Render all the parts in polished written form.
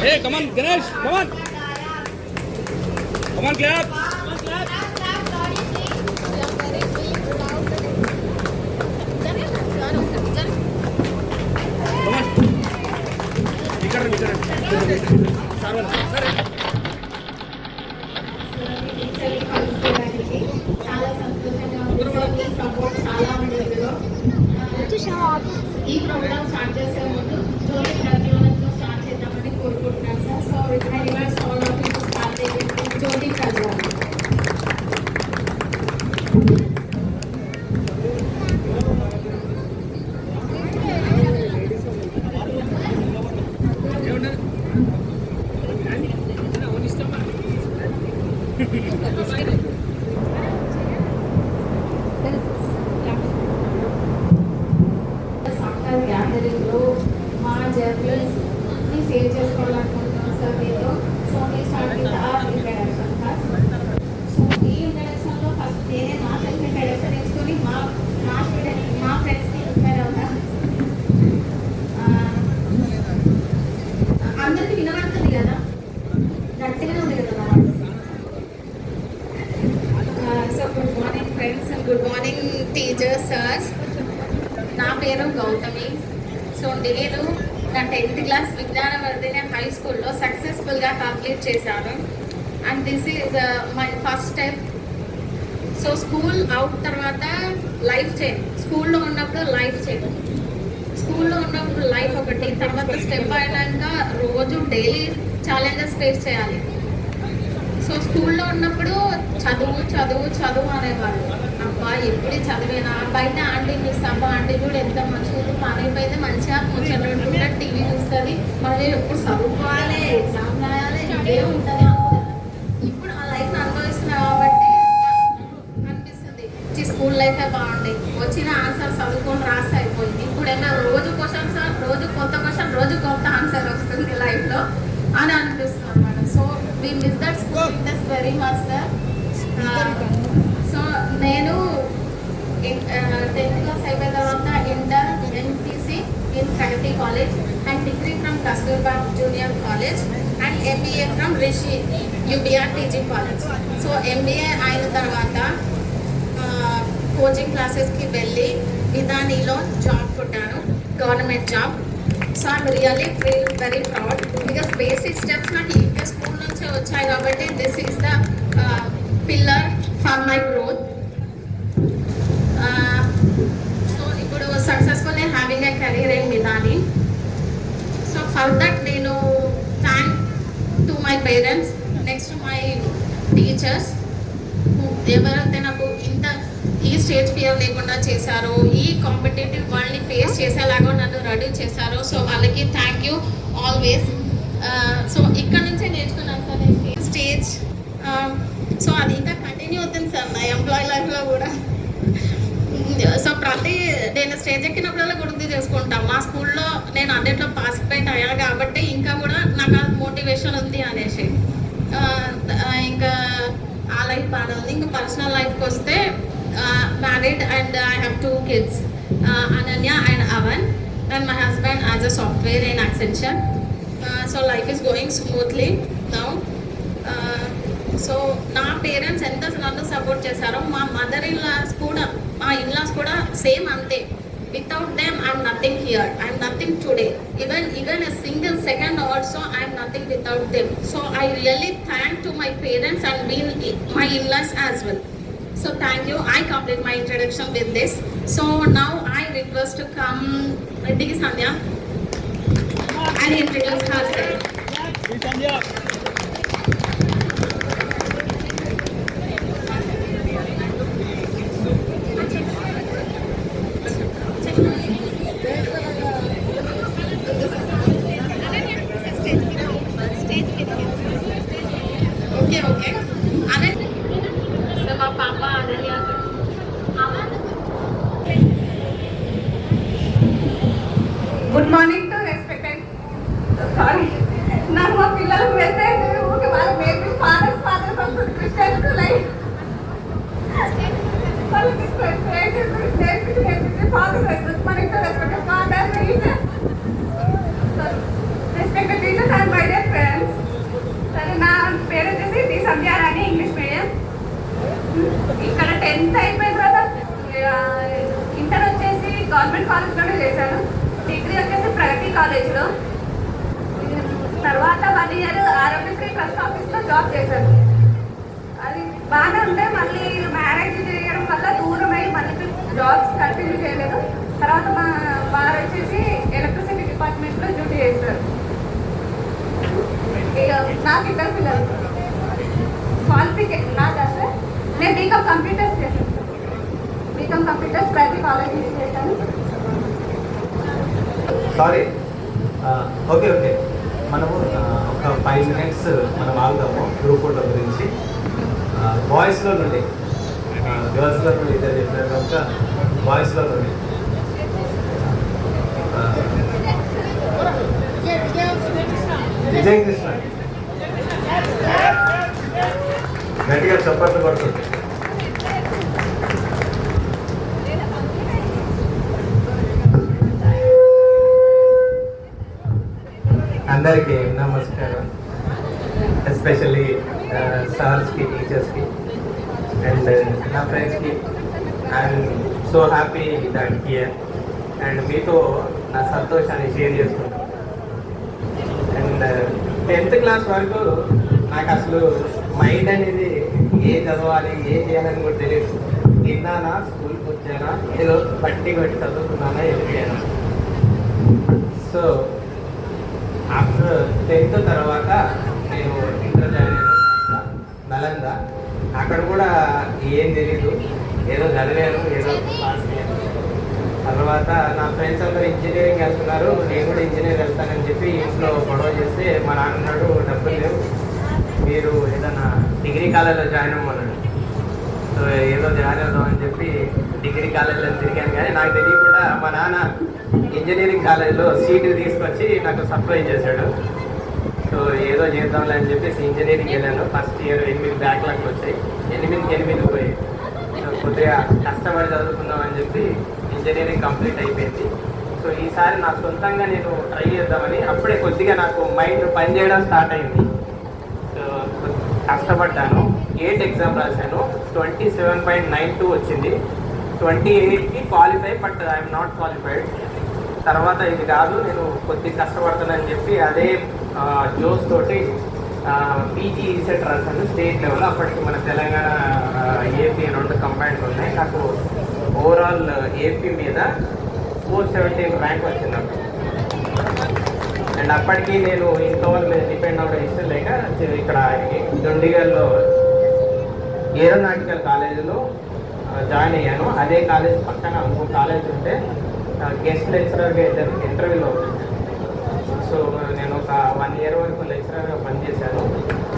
Hey, come on, Ganesh, come on. Come on, clap. Come on. ఈ program start చేసే ముందు జ్యోతి ప్రజ్వలనతో స్టార్ట్ చేద్దామని కోరుకుంటున్నాను sir. So with my reverse all of you start జ్యోతి ప్రజ్వలన. గ్యాదరింగ్లో మా జర్నీస్ ని షేర్ చేసుకోవాలనుకుంటున్నాం సార్ మీతో. సో మీ start with our introduction first. So ఈ ఇంట్రడక్షన్లో ఫస్ట్ నేనే మా సెల్ఫ్ ఇంట్రడక్షన్ ఇచ్చుకొని మా స్టూడెంట్ మా ఫ్రెండ్స్ని ఇంట్రడ్ అవుతాను. అందరికీ వినబడుతుంది కదా, గట్టిగా ఉంది కదా. So good morning friends and good morning teachers, sirs. నా పేరు గౌతమి. సో నేను నా 10th క్లాస్ విజ్ఞానవర్ధిని హై స్కూల్లో సక్సెస్ఫుల్గా కంప్లీట్ చేశాను. And this is my first step. So school out తర్వాత లైఫ్ చేంజ్. స్కూల్లో ఉన్నప్పుడు లైఫ్ చేంజ్, స్కూల్లో ఉన్నప్పుడు లైఫ్ ఒకటి, తర్వాత స్టెప్ అయినాక రోజు డైలీ ఛాలెంజెస్ ఫేస్ చేయాలి. సో స్కూల్లో ఉన్నప్పుడు చదువు చదువు చదువు అనేవాళ్ళు. అబ్బా ఎప్పుడు చదివేనా, బయట ఆంటీ చూస్తే అబ్బా ఆంటీ కూడా ఎంత మంచిగా పని అయిపోయింది, మంచిగా కూర్చొని టీవీ చూస్తుంది, మనం ఎప్పుడు చదువుకోవాలి, ఎగ్జామ్ రాయాలి, ఇదే ఉంటుంది అనుకుంటుంది. ఇప్పుడు ఆ లైఫ్ అనుభవిస్తున్నా కాబట్టి అనిపిస్తుంది స్కూల్ లైఫే బాగుంది, వచ్చిన ఆన్సర్ చదువుకొని రాస్తే అయిపోయింది. ఇప్పుడైనా రోజు క్వశ్చన్స్, రోజు కొత్త క్వశ్చన్, రోజు కొత్త ఆన్సర్ వస్తుంది లైఫ్లో అని అనిపిస్తుంది అన్నమాట. So we miss that school this very much sir. So నేను 10th క్లాస్ అయిపోయిన తర్వాత inter MPC in Pragathi college and degree from Kasturba junior college and MBA from Rishi UBR teaching college. So MBA అయిన తర్వాత కోచింగ్ క్లాసెస్కి వెళ్ళి విధానిలో జాబ్ కొట్టాను, government job. So I'm really feel very proud because basic steps నాకు ఇంకా స్కూల్ నుంచే వచ్చాయి కాబట్టి this is the pillar for my growth. So ఇప్పుడు successful having a career in Vidhani. So for that నేను thank to my parents, next my teachers ఎవరైతే నాకు ఇంత ఈ స్టేజ్ ఫియర్ లేకుండా చేశారో, ఈ కాంపిటేటివ్ వరల్డ్ని ఫేస్ చేసేలాగా నన్ను రెడీ చేశారో, సో వాళ్ళకి థ్యాంక్ యూ ఆల్వేస్. సో ఇక్కడ నుంచే నేర్చుకున్నాను సార్ నేను స్టేజ్. సో అది ఇంకా కంటిన్యూ అవుతుంది సార్ నా ఎంప్లాయీ లైఫ్లో కూడా. సో నేను స్టేజ్ ఎక్కినప్పుడల్లా గుర్తు చేసుకుంటాను మా స్కూల్లో నేను అన్నిట్లో పార్టిసిపేట్ అయ్యాను కాబట్టి ఇంకా కూడా నాకు అది మోటివేషన్ ఉంది అనేసి. ఇంకా ఆ లైఫ్ బాగా ఉంది. ఇంకా పర్సనల్ లైఫ్కి వస్తే married and I have 2 kids, Ananya and Avan, and my husband as a software in Accenture. So life is going smoothly now. So నా పేరెంట్స్ ఎంత నన్ను సపోర్ట్ చేశారో మా మదర్ ఇన్లాస్ కూడా, మా ఇన్లాస్ కూడా సేమ్ అంతే. Without them I'm nothing here, I'm nothing today. Even a single second also I am nothing without them. So I really thank to my parents and my in-laws as well. So thank you. I complete my introduction with this. So now I request to come D. Sandhya and introduce herself. Sandhya. Okay. So my papa Ananya. Good morning to respected. Sorry. నాకు మా పిల్లలకు message ఊరికే వాళ్ళు maybe fathers వస్తుంది Christian to life వాళ్ళకి All the way. Good morning to respected fathers, teachers. Sorry. Respected teachers and my dear friends. సరే నా పేరు వచ్చేసి డి సంధ్యారాణి ఇంగ్లీష్ మీడియం. ఇక్కడ 10th అయిపోయిన తర్వాత ఇంటర్ వచ్చేసి గవర్నమెంట్ కాలేజ్లోనే చేశాను. డిగ్రీ వచ్చేసి ప్రగతి కాలేజ్లో. తర్వాత 1 year ఆరోగ్యశ్రీ ట్రస్ట్ ఆఫీస్లో జాబ్ చేశాను. అది బాగానే ఉంటే మళ్ళీ మ్యారేజ్ చేయడం వల్ల దూరం అయ్యి మళ్ళీ జాబ్స్ కంటిన్యూ చేయలేదు. తర్వాత మా వారు వచ్చేసి ఎలక్ట్రిసిటీ డిపార్ట్మెంట్లో డ్యూటీ చేస్తారు. ఇక నాకు 2 పిల్లలు. క్వాలిఫికేషన్ నాకు అసలు నేను బీకామ్ కంప్యూటర్స్ చేశాను. బీకామ్ కంప్యూటర్స్ ప్రతి కాలేజ్ నుంచి చేశాను. సారీ ఓకే ఓకే మనము ఒక 5 minutes మనం ఆగుదాము గ్రూప్ ఫోటో గురించి. బాయ్స్లో నుండి గర్ల్స్లో నుండి ఇద్దరు చెప్పినారు కనుక బాయ్స్లో నుండి విజయ్ కృష్ణ గట్టిగా చప్పట్లు కొడుతుంది. అందరికీ నమస్కారం. ఎస్పెషల్లీ సార్స్కి, టీచర్స్కి అండ్ నా ఫ్రెండ్స్కి. I'm so happy that here and మీతో నా సంతోషాన్ని షేర్ చేసుకుంటాను. అండ్ 10th class వరకు నాకు అసలు మైండ్ అనేది ఏం చదవాలి ఏం చేయాలని కూడా తెలియదు. తిన్నానా, స్కూల్కి వచ్చానా, ఏదో పట్టి కొట్టి చదువుకున్నానా, వెళ్ళిపోయానా. సో ఆఫ్టర్ 10th తర్వాత నేను ఇంటర్ జాయిన్ అయ్యాను నలంద. అక్కడ కూడా ఏం తెలీదు, ఏదో చదివాను, ఏదో పాస్ అయ్యాను. తర్వాత నా ఫ్రెండ్స్ అందరూ ఇంజనీరింగ్ వెళ్తున్నారు, నేను కూడా ఇంజనీర్ వెళ్తానని చెప్పి ఇంట్లో గొడవ చేస్తే మా నాన్న అన్నాడు, డబ్బులు లేవు, మీరు ఏదైనా డిగ్రీ కాలేజ్లో జాయిన్ అవ్వమన్నాడు. సో ఏదో జాయిన్ అవుదామని చెప్పి డిగ్రీ కాలేజ్లో తిరిగాను. కానీ నాకు తెలియకుండా మా నాన్న ఇంజనీరింగ్ కాలేజ్లో సీటు తీసుకొచ్చి నాకు సప్లై చేశాడు. సో ఏదో చేద్దాంలే అని చెప్పేసి ఇంజనీరింగ్ వెళ్ళాను. ఫస్ట్ ఇయర్ 8 బ్యాక్లాగ్స్ వచ్చాయి, 8 పోయి. సో కొద్దిగా కష్టపడి చదువుకుందామని చెప్పి ఇంజనీరింగ్ కంప్లీట్ అయిపోయింది. సో ఈసారి నా సొంతంగా నేను ట్రై చేద్దామని అప్పుడే కొద్దిగా నాకు మైండ్ పనిచేయడం స్టార్ట్ అయింది. సో కష్టపడ్డాను. 8 ఎగ్జామ్ రాశాను, 27.92 వచ్చింది. 28కి qualify, but I'm not qualified. తర్వాత ఇది కాదు, నేను కొద్దిగా కష్టపడతానని చెప్పి అదే జోస్ తోటి పీజీ సెట్ రాశాను స్టేట్ లెవెల్. అప్పటికి మన తెలంగాణ ఏపీ 2 కంబైన్డ్ ఉన్నాయి. నాకు ఓవరాల్ ఏపీ మీద 417 ర్యాంక్ వచ్చింది నాకు. అండ్ అప్పటికి నేను ఇంట్లో వాళ్ళ మీద డిపెండ్ అవ్వడం ఇష్టం లేక ఇక్కడ దొండిగల్లో ఏరోనాటికల్ కాలేజీలో జాయిన్ అయ్యాను. అదే కాలేజ్ పక్కన ఇంకో కాలేజ్ ఉంటే గెస్ట్ లెక్చరర్గా ఇంటర్వ్యూలో వచ్చింది. సో నేను ఒక 1 year వరకు లెక్చరర్గా పనిచేశాను.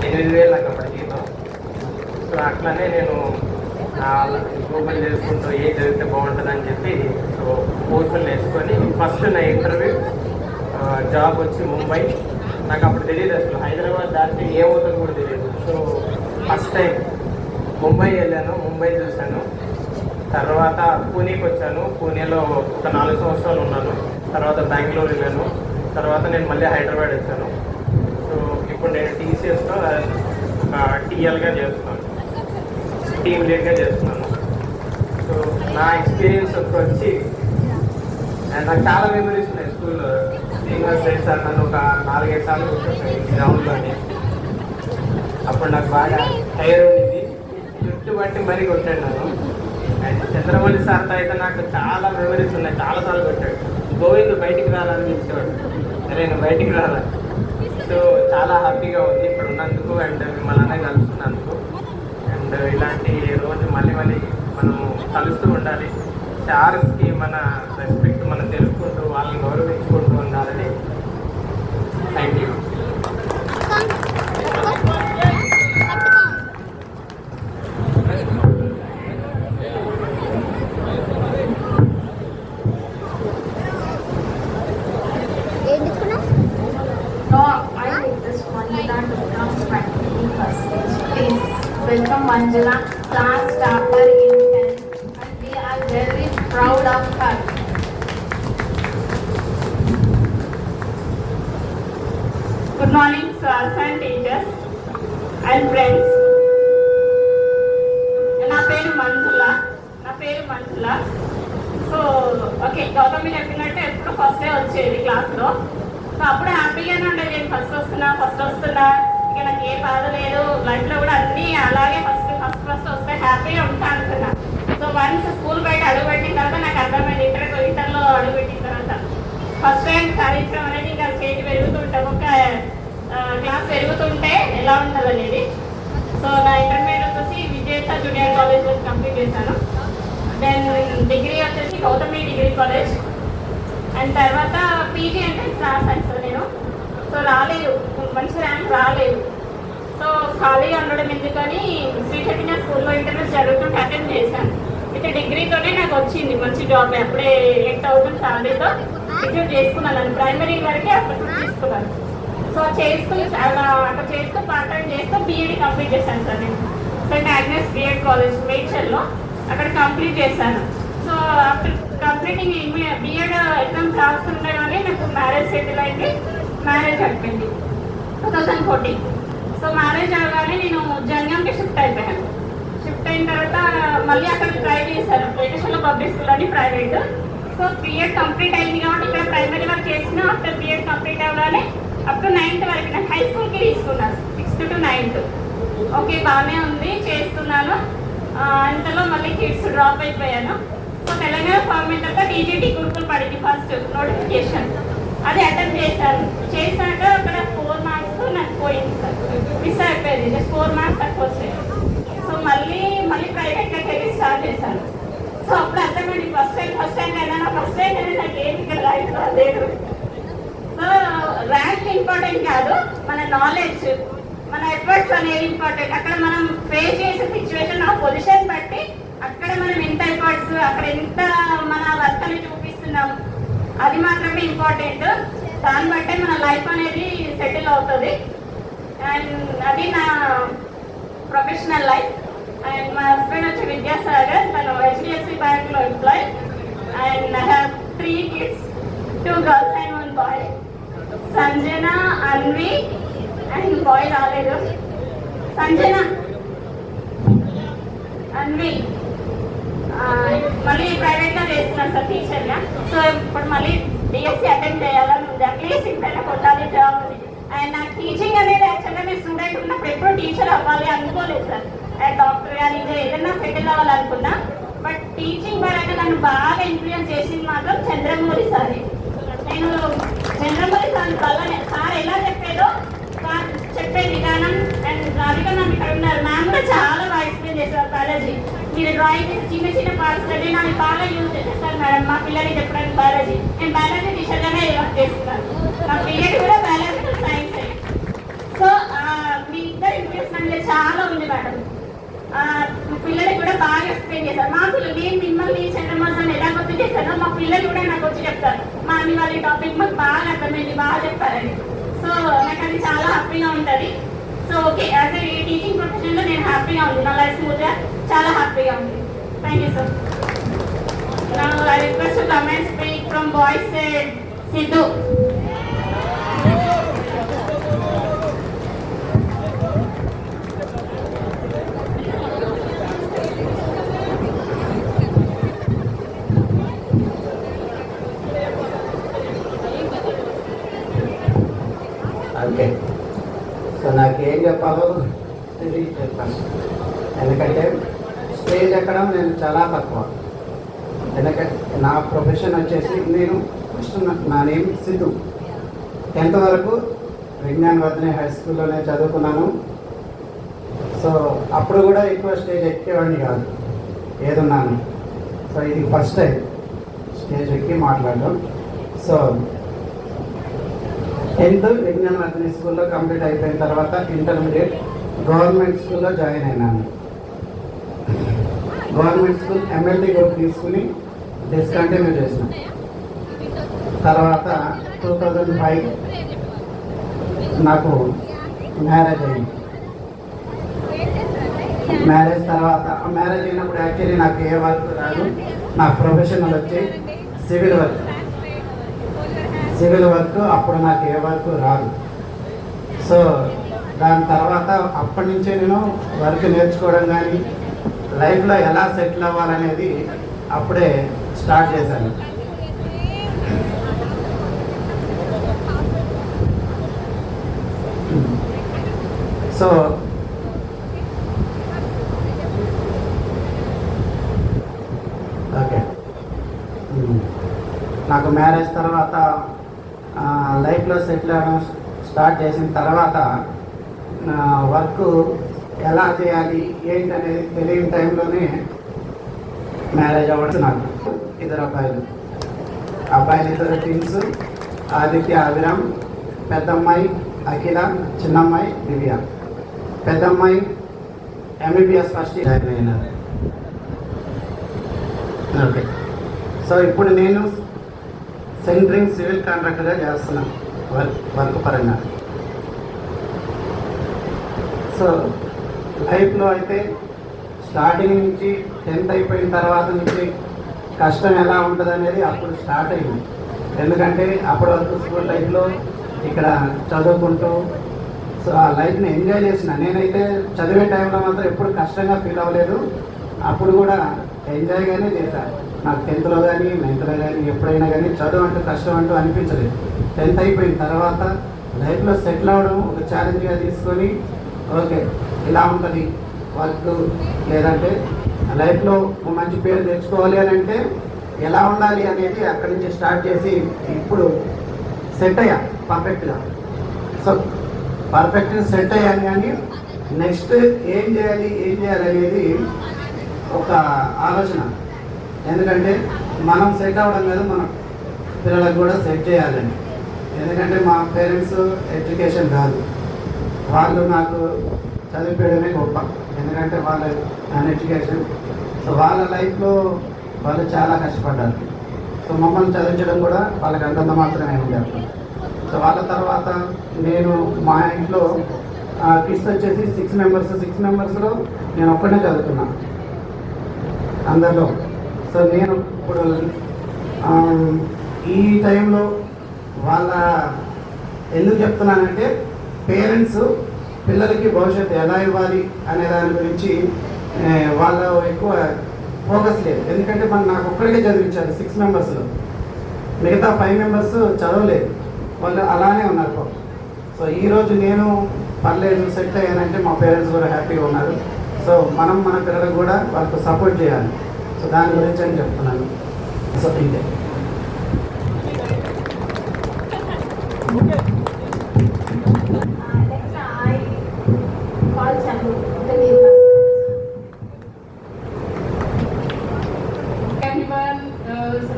8,000 నాకు అప్పటి జీతం. సో అట్లనే నేను గూగుల్ చేసుకుంటూ ఏం జరిగితే బాగుంటుందని చెప్పి సో కోర్సులు నేర్చుకొని ఫస్ట్ నా ఇంటర్వ్యూ జాబ్ వచ్చి ముంబై. నాకు అప్పుడు తెలియదు అసలు హైదరాబాద్ దాటి ఏమవుతుందో కూడా తెలియదు. సో ఫస్ట్ టైం ముంబై వెళ్ళాను, ముంబై చూశాను. తర్వాత పూణేకి వచ్చాను, పూణేలో ఒక 4 సంవత్సరాలు ఉన్నాను. తర్వాత బెంగళూరు వెళ్ళాను. తర్వాత నేను మళ్ళీ హైదరాబాద్ వచ్చాను. సో ఇప్పుడు నేను టీసీఎస్లో ఒక టీఎల్గా చేస్తున్నాను, టీమ్ లీడ్గా చేస్తున్నాను. సో నా ఎక్స్పీరియన్స్ వచ్చి నాకు చాలా మెమరీస్ ఉన్నాయి స్కూల్లో. శ్రీనివాస్ రెడ్డి సార్ నన్ను ఒక 4-5 సార్లు కూర్చొచ్చాను గ్రౌండ్లోని. అప్పుడు నాకు బాగా టైర్ ఉండింది, జుట్టు బట్టి మరీ కొట్టాడు నన్ను. అండ్ చంద్రమౌళి సార్తో అయితే నాకు చాలా మెమరీస్ ఉన్నాయి, చాలాసార్లు కొట్టాడు. గోవింద్ బయటికి రాలని పిలిచేవాడు, అరే నేను బయటికి రాలా. సో చాలా హ్యాపీగా ఉంది ఇప్పుడు ఉన్నందుకు అండ్ మిమ్మల్ని కలుస్తున్నందుకు. అండ్ ఇలాంటి రోజు మళ్ళీ మనం కలుస్తూ ఉండాలి. సార్స్కి మన రెస్పెక్ట్ మనం తెలుసుకుంటూ వాళ్ళని గౌరవించుకుంటూ ఉండాలని. Thank you. Welcome Manjula, class topper in 10th, and we are very proud of her. Good morning, sirs and teachers and friends. నా పేరు మంజుల. సో ఓకే, గౌతమి చెప్పినట్టు ఎప్పుడు ఫస్ట్ డే వచ్చేది క్లాస్లో. సో అప్పుడు హ్యాపీగానే ఉండేది, నేను ఫస్ట్ వస్తున్నా, ఇక నాకు ఏ బాధ లేదు, లైఫ్లో కూడా అన్నీ అలాగే ఫస్ట్ వస్తే హ్యాపీగా ఉంటా అనుకున్నా. సో వన్స్ స్కూల్ బయట అడుగుపెట్టిన తర్వాత నాకు అర్థమైంది, ఇంటర్లో అడుగుపెట్టిన తర్వాత ఫస్ట్ ర్యాంక్ సాధించడం అనేది ఇంకా స్టేజ్ పెరుగుతుంటాం, ఒక క్లాస్ పెరుగుతుంటే ఎలా ఉంటుంది అనేది. సో నా ఇంటర్మీడియట్ వచ్చేసి విజేత జూనియర్ కాలేజ్లో కంప్లీట్ చేశాను. దెన్ డిగ్రీ వచ్చేసి గౌతమి డిగ్రీ కాలేజ్. అండ్ తర్వాత పీజీ ఎంట్రన్స్ రాశాను సార్ నేను. సో రాలేదు, మంచి ర్యాంక్ రాలేదు. సో ఖాళీగా ఉండడం ఎందుకని శ్రీ చైతన్య స్కూల్లో ఇంటర్వ్యూస్ జరుగుతుంటే అటెండ్ చేశాను. అయితే డిగ్రీతోనే నాకు వచ్చింది మంచి జాబ్. అప్పుడే 8,000 శాలరీతో డిగ్రీ చేసుకున్నాను. ప్రైమరీ వరకే అప్పుడు తీసుకున్నాను. సో అక్కడ చేస్తూ పార్ట్ టైం చేస్తూ బీఎడ్ కంప్లీట్ చేశాను సార్ నేను. సెయింట్ ఆగ్నెస్ బిఎడ్ కాలేజ్ మేడ్చల్లో అక్కడ కంప్లీట్ చేశాను. So after completing BEd exams రాస్తుండగానే నాకు మ్యారేజ్ సెటిల్ అయింది. మ్యారేజ్ అయిపోయింది 2014. సో మ్యారేజ్ అవగానే నేను జంగంకి షిఫ్ట్ అయిపోయాను. షిఫ్ట్ అయిన తర్వాత మళ్ళీ అక్కడ ట్రై చేశాను, వెంకటేశ్వర పబ్లిక్ స్కూల్ అని ప్రైవేట్. సో బిఎడ్ కంప్లీట్ అయింది కాబట్టి ఇక్కడ ప్రైమరీ వరకు చేసిన. ఆఫ్టర్ బిఎడ్ కంప్లీట్ అవ్వగానే అప్ టు 9th వరకు నేను హై స్కూల్కి తీసుకున్నాను, 6th to 9th. ఓకే, బాగానే ఉంది, చేస్తున్నాను. ఇంతలో మళ్ళీ కిడ్స్ డ్రాప్ అయిపోయాను. సో తెలంగాణ గవర్నమెంట్ అంతా టీజీటీ గురుకులు పడింది ఫస్ట్ నోటిఫికేషన్, అది అటెంప్ట్ చేశాను. చేశాక అక్కడ 4 మార్క్స్ నాకు పోయింది సార్, మిస్ అయిపోయింది, జస్ట్ 4 మార్క్స్ తక్కువ వచ్చాయి. సో మళ్ళీ ప్రైవేట్గా కెరీర్ స్టార్ట్ చేశాను. సో అప్పుడు అర్థమైంది, ఫస్ట్ టైం అయినా నాకు ఏమి ఇక్కడ లైఫ్ లేదు. సో ర్యాంక్ ఇంపార్టెంట్ కాదు, మన నాలెడ్జ్, మన ఎఫర్ట్స్ అనేది ఇంపార్టెంట్. అక్కడ మనం ఫేస్ చేసే సిచ్యువేషన్, ఆ పొజిషన్ బట్టి అక్కడ మనం ఎంత ఎఫర్ట్స్, అక్కడ ఎంత మన వర్క్ అనేది చూపిస్తున్నాం, అది మాత్రమే ఇంపార్టెంట్. దాన్ని బట్టే మన లైఫ్ అనేది సెటిల్ అవుతుంది. అండ్ అది నా ప్రొఫెషనల్ లైఫ్. అండ్ మా హస్బెండ్ వచ్చి విద్యాసాగర్, తను HDFC బ్యాంక్లో employee. And I have 3 kids, 2 girls and 1 boy. Sanjana, Anvi and boy రాలేదు. సంజన, అన్వి మళ్ళీ ప్రైవేట్గా చేస్తున్నాను సార్ టీచర్గా. సో ఇప్పుడు మళ్ళీ డిఎస్సి అటెండ్ చేయాలని ఉంది, అట్లీస్ట్ ఇంటైనా కొట్టాలి జాబ్ ఉంది. అండ్ నాకు టీచింగ్ అనేది యాక్చువల్గా నేను స్టూడెంట్ ఉన్నప్పుడు ఎప్పుడు టీచర్ అవ్వాలి అనుకోలేదు సార్. డాక్టర్ కానీ ఇంకా ఏదైనా సెటిల్ అవ్వాలనుకున్నా. బట్ టీచింగ్ పరంగా నన్ను బాగా ఇన్ఫ్లుయెన్స్ చేసింది మాత్రం చంద్రమౌళి సార్. నేను చంద్రమౌళి సార్ ఎలా చెప్పేదో, సార్ చెప్పే విధానం. అండ్ రాధిక మ్యామ్ ఇక్కడ ఉన్నారు, మ్యామ్ కూడా చాలా బాగా ఎక్స్ప్లెయిన్ చేశారు బయాలజీ. మీరు డ్రాయింగ్ చేసి చిన్న పార్ట్స్ అన్ని నాకు బాగా యూజ్ చేస్తారు మేడం. మా పిల్లలకి చెప్పడానికి బయాలజీ, నేను బయాలజీ టీచర్గానే వర్క్ చేస్తున్నాను. నా పీరియడ్ కూడా బయాలజికల్ సైన్స్. సో మీ ఇద్దరు ఇన్ఫ్లుయెన్స్ అనేది చాలా ఉంది మేడం. పిల్లలకి కూడా బాగా ఎక్స్ప్లెయిన్ చేశారు. మా పిల్లలు, నేను మిమ్మల్ని చంద్రమౌళి ఎలా గుర్తు చేశానో మా పిల్లలు కూడా నాకు వచ్చి చెప్తారు, మా అన్ని వాళ్ళ టాపిక్ మాకు బాగా అర్థమైంది, బాగా చెప్పారని. సో నాకు అది చాలా హ్యాపీగా ఉంటుంది. So okay, as a teaching ప్రొఫెషన్లో నేను హ్యాపీగా ఉంది, నా లైఫ్ స్మూత్గా చాలా హ్యాపీగా ఉంది. Thank you sir. Now I request to come and speak from boys said Sidhu. Okay, so నాకేం చెప్పాలో తెలియదు చెప్పాను. ఎందుకంటే స్టేజ్ ఎక్కడం నేను చాలా తక్కువ. ఎందుకంటే నా ప్రొఫెషన్ వచ్చేసి, నేను ఫస్ట్ నా నేమ్ సిద్ధు. 10th వరకు విజ్ఞాన్ వర్ధని హై స్కూల్లోనే చదువుకున్నాను. సో అప్పుడు కూడా ఎక్కువ స్టేజ్ ఎక్కేవాడిని కాదు, ఏదున్నాను. సో ఇది ఫస్ట్ టైం స్టేజ్ ఎక్కి మాట్లాడడం. సో 10th విజ్ఞాన్ వర్ధని స్కూల్లో కంప్లీట్ అయిపోయిన తర్వాత ఇంటర్మీడియట్ గవర్నమెంట్ స్కూల్లో జాయిన్ అయినాను. గవర్నమెంట్ స్కూల్ MLT గ్రూప్ తీసుకుని డిస్కంటిన్యూ చేసిన తర్వాత 2005 నాకు మ్యారేజ్ అయింది. మ్యారేజ్ తర్వాత, మ్యారేజ్ అయినప్పుడు యాక్చువల్లీ నాకు ఏ వర్క్ రాదు. నా ప్రొఫెషనల్ వచ్చి సివిల్ వర్క్. అప్పుడు నాకు ఏ వర్క్ రాదు. సో దాని తర్వాత అప్పటి నుంచే నేను వర్క్ నేర్చుకోవడం కానీ లైఫ్లో ఎలా సెటిల్ అవ్వాలనేది అప్పుడే స్టార్ట్ చేశాను. సో ఓకే, నాకు మ్యారేజ్ తర్వాత లైఫ్లో సెటిల్ అవ్వడం స్టార్ట్ చేసిన తర్వాత వర్క్ ఎలా చేయాలి ఏంటి అనేది తెలియని టైంలోనే మ్యారేజ్ అవ్వడం. నాకు ఇద్దరు అబ్బాయిలు ఇద్దరు ట్విన్స్, ఆదిత్య అభిరామ్, పెద్దమ్మాయి అఖిల, చిన్నమ్మాయి దివ్య. పెద్దమ్మాయి ఎంబీబీఎస్ ఫస్ట్ ఇయర్ అయినారు. ఓకే, సో ఇప్పుడు నేను సెంట్రింగ్ సివిల్ కాంట్రాక్టర్గా చేస్తున్నాను వర్క్ పరంగా. సో లైఫ్లో అయితే స్టార్టింగ్ నుంచి 10th అయిపోయిన తర్వాత నుంచి కష్టం ఎలా ఉంటుంది అనేది అప్పుడు స్టార్ట్ అయింది. ఎందుకంటే అప్పటి వరకు స్కూల్ లైఫ్లో ఇక్కడ చదువుకుంటూ సో ఆ లైఫ్ని ఎంజాయ్ చేసిన. నేనైతే చదివే టైంలో మాత్రం ఎప్పుడు కష్టంగా ఫీల్ అవ్వలేదు. అప్పుడు కూడా ఎంజాయ్గానే చేశాను. నాకు 10thలో కానీ 9thలో కానీ ఎప్పుడైనా కానీ చదువు అంటూ కష్టం అంటూ అనిపించలేదు. 10th అయిపోయిన తర్వాత లైఫ్లో సెటిల్ అవ్వడం ఒక ఛాలెంజ్గా తీసుకొని ఓకే ఇలా ఉంటుంది వర్క్, లేదంటే లైఫ్లో మంచి పేరు తెచ్చుకోవాలి అని అంటే ఎలా ఉండాలి అనేది అక్కడి నుంచి స్టార్ట్ చేసి ఇప్పుడు సెట్ అయ్యా పర్ఫెక్ట్గా. సో పర్ఫెక్ట్గా సెట్ అయ్యాను. కానీ నెక్స్ట్ ఏం చేయాలి అనేది ఒక ఆలోచన. ఎందుకంటే మనం సెట్ అవ్వడం కాదు, మన పిల్లలకు కూడా సెట్ చేయాలని. ఎందుకంటే మా పేరెంట్స్ ఎడ్యుకేషన్ కాదు, వాళ్ళు నాకు చదివిపోయడమే గొప్ప. ఎందుకంటే వాళ్ళ ఎడ్యుకేషన్, సో వాళ్ళ లైఫ్లో వాళ్ళు చాలా కష్టపడ్డారు. సో మమ్మల్ని చదివించడం కూడా వాళ్ళకి అంతంత మాత్రమే ఉంది. సో వాళ్ళ తర్వాత నేను మా ఇంట్లో కిడ్స్ వచ్చేసి 6 మెంబర్స్లో నేను ఒక్కడే చదువుతున్నాను అందరిలో. సో నేను ఇప్పుడు ఈ టైంలో వాళ్ళ ఎందుకు చెప్తున్నానంటే పేరెంట్స్ పిల్లలకి భవిష్యత్తు ఎలా ఇవ్వాలి అనే దాని గురించి వాళ్ళు ఎక్కువ ఫోకస్ లేదు. ఎందుకంటే నాకు ఒక్కడికే చదివించారు 6 మెంబర్స్లో, మిగతా 5 మెంబర్స్ చదవలేదు, వాళ్ళు అలానే ఉన్నారు. సో ఈరోజు నేను పర్లేదు సెట్ అయ్యానంటే మా పేరెంట్స్ కూడా హ్యాపీగా ఉన్నారు. సో మనం మన పిల్లలకు కూడా వాళ్ళకు సపోర్ట్ చేయాలి. సో దాని గురించి అని చెప్తున్నాను. సో ఇంతే.